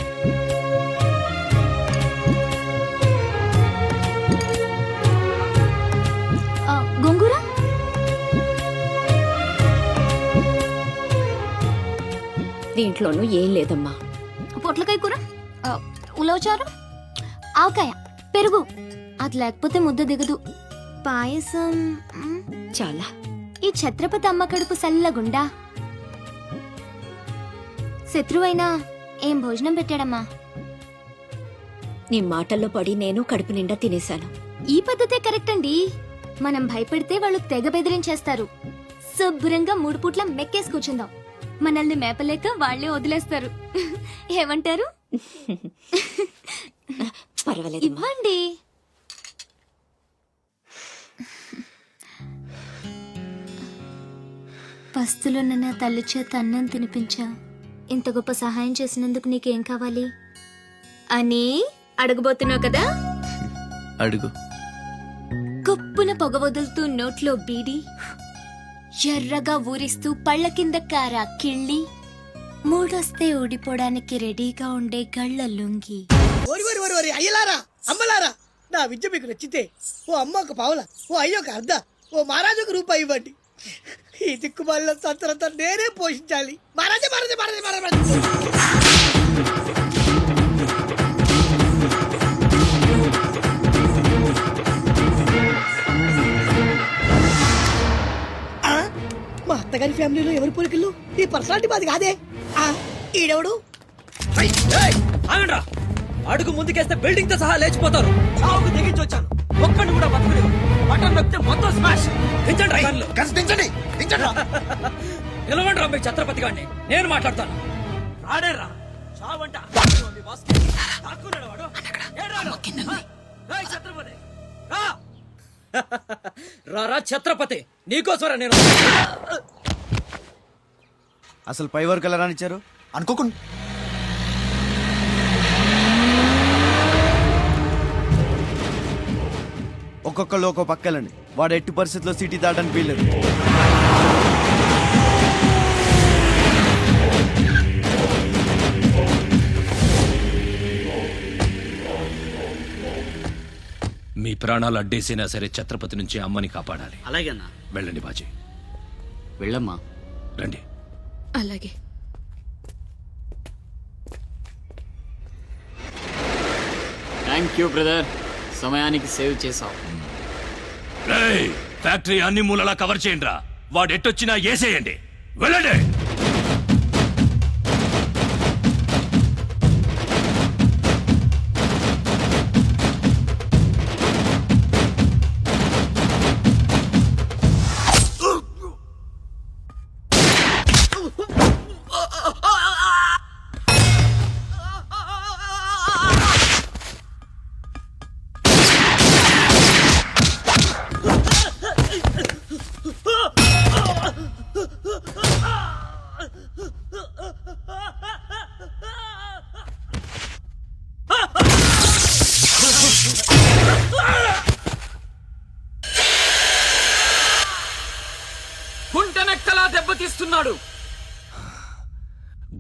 గోంగూర దీంట్లోనూ ఏం లేదమ్మా. పొట్లకాయ కూర, ఉలవచారు, ఆవకాయ, పెరుగు. అది లేకపోతే ముద్ద దిగదు. పాయసం చాలా. ఈ ఛత్రపతి అమ్మ కడుపు సల్లగుండా. శత్రువైనా ఏం భోజనం పెట్టాడమ్మా. నీ మాటల్లో పడి నేను కడుపు నిండా తినేశాను. ఈ పద్ధతే కరెక్ట్ అండి. మనం భయపెడితే వాళ్ళు తెగ బెదిరించేస్తారు. శుభ్రంగా 3 పూట్ల మెక్కేసి కూర్చుందాం. మనల్ని మేపలేక వాళ్లే వదిలేస్తారు. ఏమంటారు? పర్వాలేదు, ఇవ్వండి. పస్తులున్న నా తల్లి చేత అన్నం తినిపించా. ఇంత గొప్ప సహాయం చేసినందుకు నీకేం కావాలి అని అడగబోతున్నావు కదా? అడుగు. గొప్పున పొగ వదులుతూ నోట్లో బీడి, ఎర్రగా ఊరిస్తూ పళ్ళ కింద కారా కిళ్ళి, మూడొస్తే ఊడిపోవడానికి రెడీగా ఉండే గళ్ళ లుంగి. అయ్యలారా, అమ్మలారా, నా విద్య మీకు నచ్చితే ఓ అమ్మ ఒక పావుల, ఓ అయ్య ఒక అర్ధ, ఓ మహారాజు ఒక రూపాయి ఇవ్వండి. ఈ దిక్కుమాలిన సంతరంతా నేనే పోషించాలి. మహారాజా మహారాజా మహారాజా మహారాజా. మా అత్తగారి ఫ్యామిలీలో ఎవరి పోలికలు? ఈ పర్సనాలిటీ మాది కాదే. ఈడెవడు? ఆగండ్రా, అడుగు ముందుకేస్తే బిల్డింగ్ తో సహా లేచిపోతారు. చావుకు తెగించి వచ్చాను, ఒక్కడిని కూడా బతకలేదు. బటన్ నొక్కితే మొత్తం స్మాష్. దించండి కార్లు. నిలవండి రా మీ ఛత్రపతి గారిని, నేను మాట్లాడతాను. రాడేరా చావంట. రారా ఛత్రపతి, నీకోసరా నేను. అసలు పై వరకు ఎలా రానిచ్చారు అనుకోకుండా? ఒక్కొక్కళ్ళు ఒక్కో పక్కలండి. వాడు ఎట్టి పరిస్థితుల్లో సిటీ దాటడానికి వీల్లేదు. మీ ప్రాణాలు అడ్డేసినా సరే ఛత్రపతి నుంచి అమ్మని కాపాడాలి. అలాగేనా? వెళ్ళండి బాజీ. వెళ్ళమ్మా. రండి. అలాగే. థ్యాంక్ యూ బ్రదర్, సమయానికి సేవ్ చేసావు. ఫ్యాక్టరీ అన్ని మూలలా కవర్ చేయండి రా. వాడు ఎట్టొచ్చినా ఏసేయండి. వెళ్ళండి. గుంటనెక్కలా దెబ్బతీస్తున్నాడు.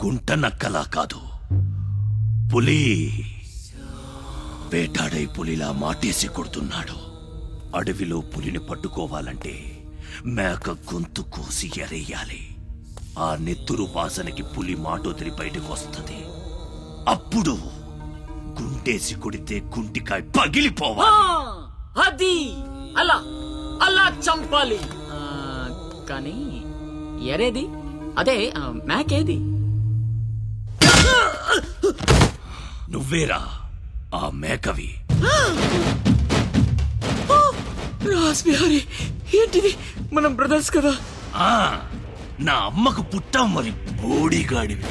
గుంట నక్కలా కాదు, పులి వేటాడై పులిలా మాటేసి కొడుతున్నాడు. అడవిలో పులిని పట్టుకోవాలంటే మేక గొంతు కోసి ఎరేయాలి. ఆ నెత్తురు వాసనకి పులి మాటొదిలి బయటకు వస్తుంది. అప్పుడు గుంటేసి కొడితే గుంటికాయ పగిలిపోవాలి. అది అలా అలా చంపాలి. కానీ ఎరేది? అదే మేకేది? నువ్వేరా ఆ మేకవి. రాస్బిహారీ, ఏంటిది? మనం బ్రదర్స్ కదా. నా అమ్మకు పుట్టాం మరి బోడిగాడివి.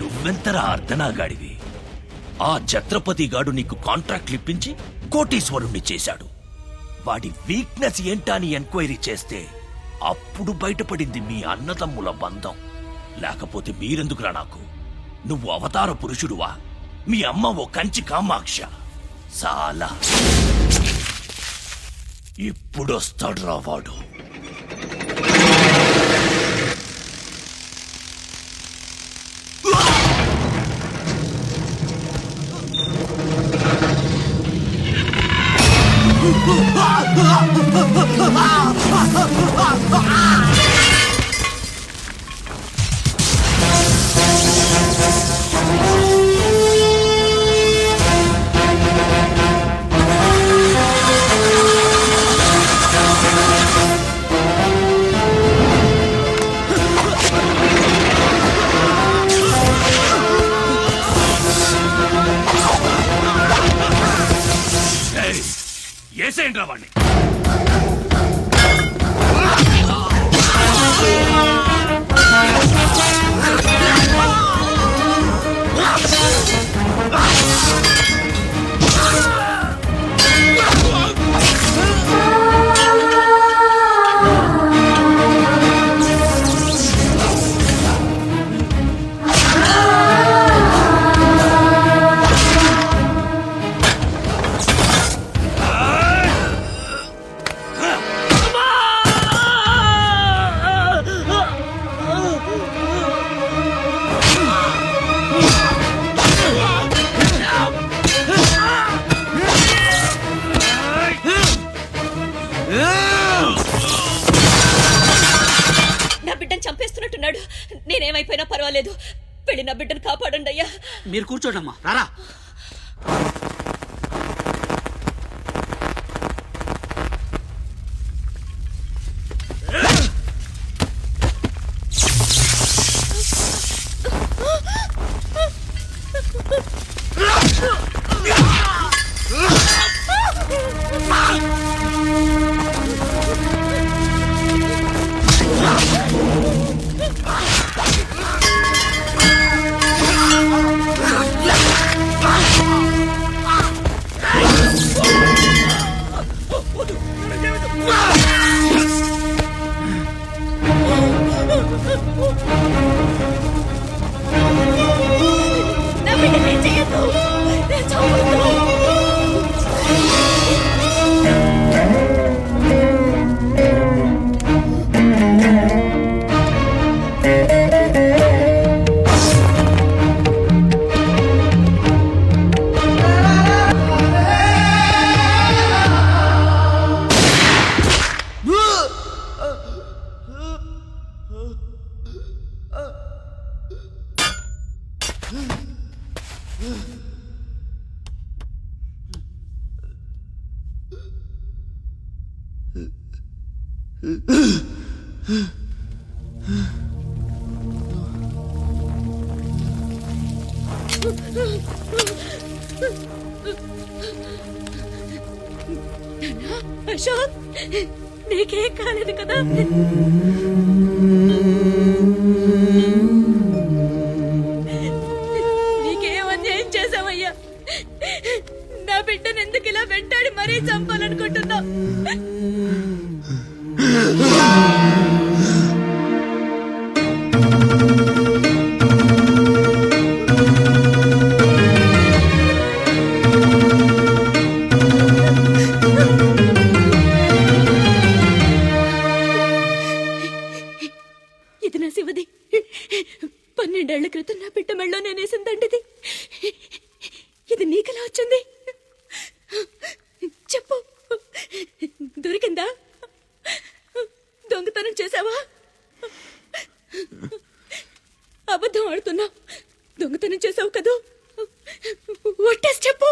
నువ్వెంతరా అర్ధనాగాడివి. ఆ ఛత్రపతి గాడు నీకు కాంట్రాక్ట్లు ఇప్పించి కోటీశ్వరుణ్ణి చేశాడు. వాడి వీక్నెస్ ఏంటా అని ఎంక్వైరీ చేస్తే అప్పుడు బయటపడింది మీ అన్నదమ్ముల బంధం. లేకపోతే మీరెందుకురా నాకు? నువ్వు అవతార పురుషుడువా? మీ అమ్మ ఓ కంచి కామాక్ష. చాలా ఇప్పుడొస్తాడు రా వాడు. ఏసేంట్రా వాడిని. నా బిడ్డను చంపేస్తున్నట్టున్నాడు. నేనేమైపోయినా పర్వాలేదు, వెళ్ళి నా బిడ్డను కాపాడండి అయ్యా. మీరు కూర్చోండమ్మా, రారా. నా బిడ్డని చెయ్యొద్దు, చంపొద్దు. అశోక్, నీకేం కాలేదు కదా? నీకేం అన్యాయం చేసావయ్యా? నా బిడ్డను ఎందుకు ఇలా వెంటాడి మరీ చంపాలనుకుంటున్నావు? ఇది నా శివది. 12 ఏళ్ల క్రితం నా బిడ్డ మెళ్ళో నేనేసిందండిది. ఇది నీకెలా వచ్చింది? చెప్పు, దొరికిందా? దొంగతనం చేసావా? అబద్ధం ఆడుతున్నావు. దొంగతనం చేసావు కదూ? ఒట్టేసి చెప్పు.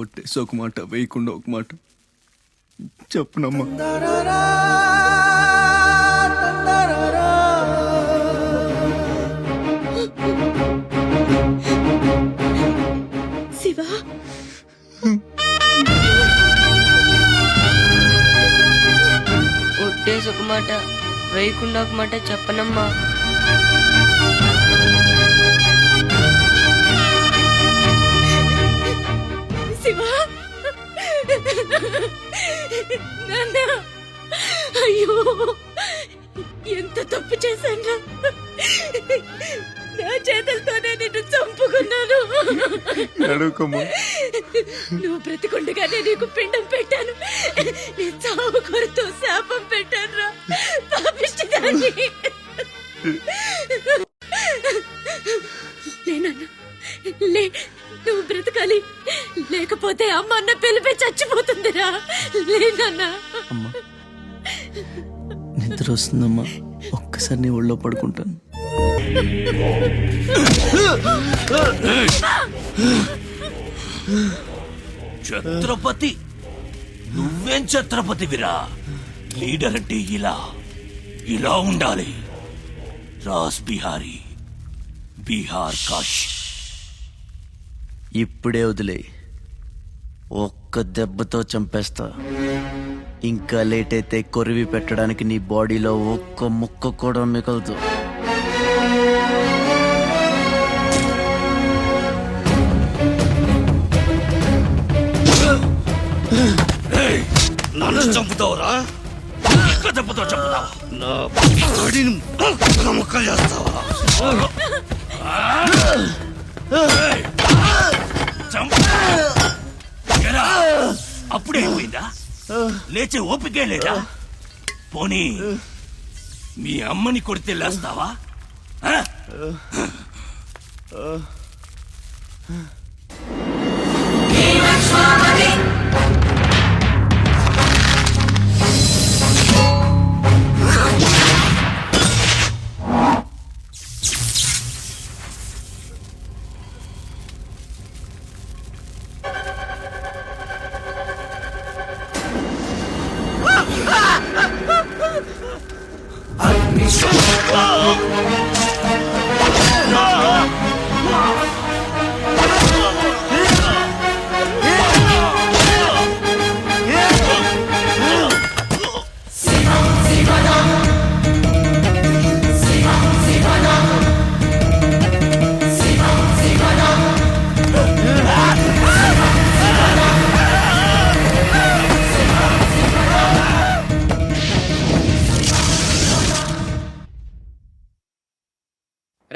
ఒట్టేసి ఒక మాట, వేయకుండా ఒక మాట చెప్పునమ్మా. శివ, ఒట్టేసి ఒక మాట, వేయకుండా ఒక మాట చెప్పనమ్మా. శివ, నాన్న, అయ్యో ఎంత తప్పు చేశాను. నా చేతులతోనే నిన్ను చంపుకున్నాను. నువ్వు బ్రతికుండగానే నీకు పిండం పెట్టాను. నీ చావు కొరతో శాపం పెట్టాను రా పాపిష్టిదాన్ని. లే నాన్న, లే, నువ్వు బ్రతకాలి. లేక లేకపోతే అమ్మ అన్న పిలిపి చచ్చిపోతుందిరా. లేనన్నా అమ్మా నిద్ర వస్తుందమ్మా, ఒక్కసారి నీ ఒళ్ళో పడుకుంటాను. ఛత్రపతి నువ్వేం ఛత్రపతివిరా? లీడర్ అంటే ఇలా ఉండాలి. రాస్ బిహారీ, బీహార్ కాష్. ఇప్పుడే వదిలే, ఒక్క దెబ్బతో చంపేస్తా. ఇంకా లేట్ అయితే కొరివి పెట్టడానికి నీ బాడీలో ఒక్క ముక్క కూడా మిగలదు. నన్ను చంపుతావురా? ఒక్క దెబ్బతో చంపుతావా? నా బాడీని ముక్కలు చేస్తావా? అప్పుడే అయిపోయిందా? లేచే ఓపికే లేదా? పోనీ మీ అమ్మని కొడితే లేస్తావా?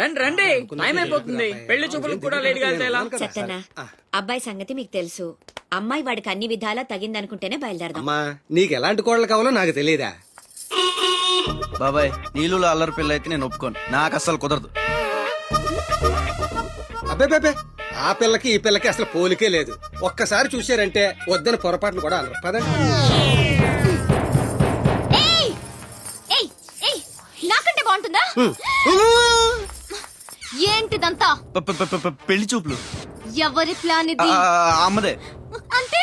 రండి రండి, టైం అయిపోతుంది. పెళ్లి చూపులకు కూడా లేట్ గా వెళ్తే ఎలా? సత్తన్న, అబ్బాయి సంగతి మీకు తెలుసు. అమ్మాయి వాడికి అన్ని విధాలా తగిందనుకుంటేనే బయలుదేరదాం. అమ్మా నీకు ఎలాంటి కోడలు కావాలో నాకు తెలియదా? బాబాయ్ నీళ్ళు అల్లరి పిల్ల అయితే నేను ఒప్పుకోను, నాకు అస్సలు కుదరదు. అబ్బే ఆ పిల్లకి ఈ పిల్లకి అసలు పోలికే లేదు. ఒక్కసారి చూశారంటే వద్దని పొరపాటును కూడా అనరు. పదండి. నాకంటే బాగుంటుందా? ఏంటిదంతా? పెళ్లి చూపులు ఎవరి ప్లాన్ ఇది? అమ్మదే. అంటే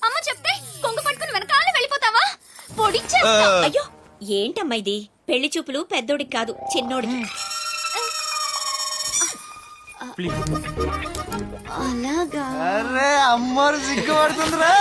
అమ్మ చెప్తే కొంగు పట్టుకుని వెనకాల వెళ్ళిపోతావా? పొడిచే. అయ్యో ఏంటమ్మా ఇది? పెళ్లి చూపులు పెద్దోడికి కాదు, చిన్నోడికి. అలాగా? అరే అమ్మారు సిగ్గుపడుతుందిరా.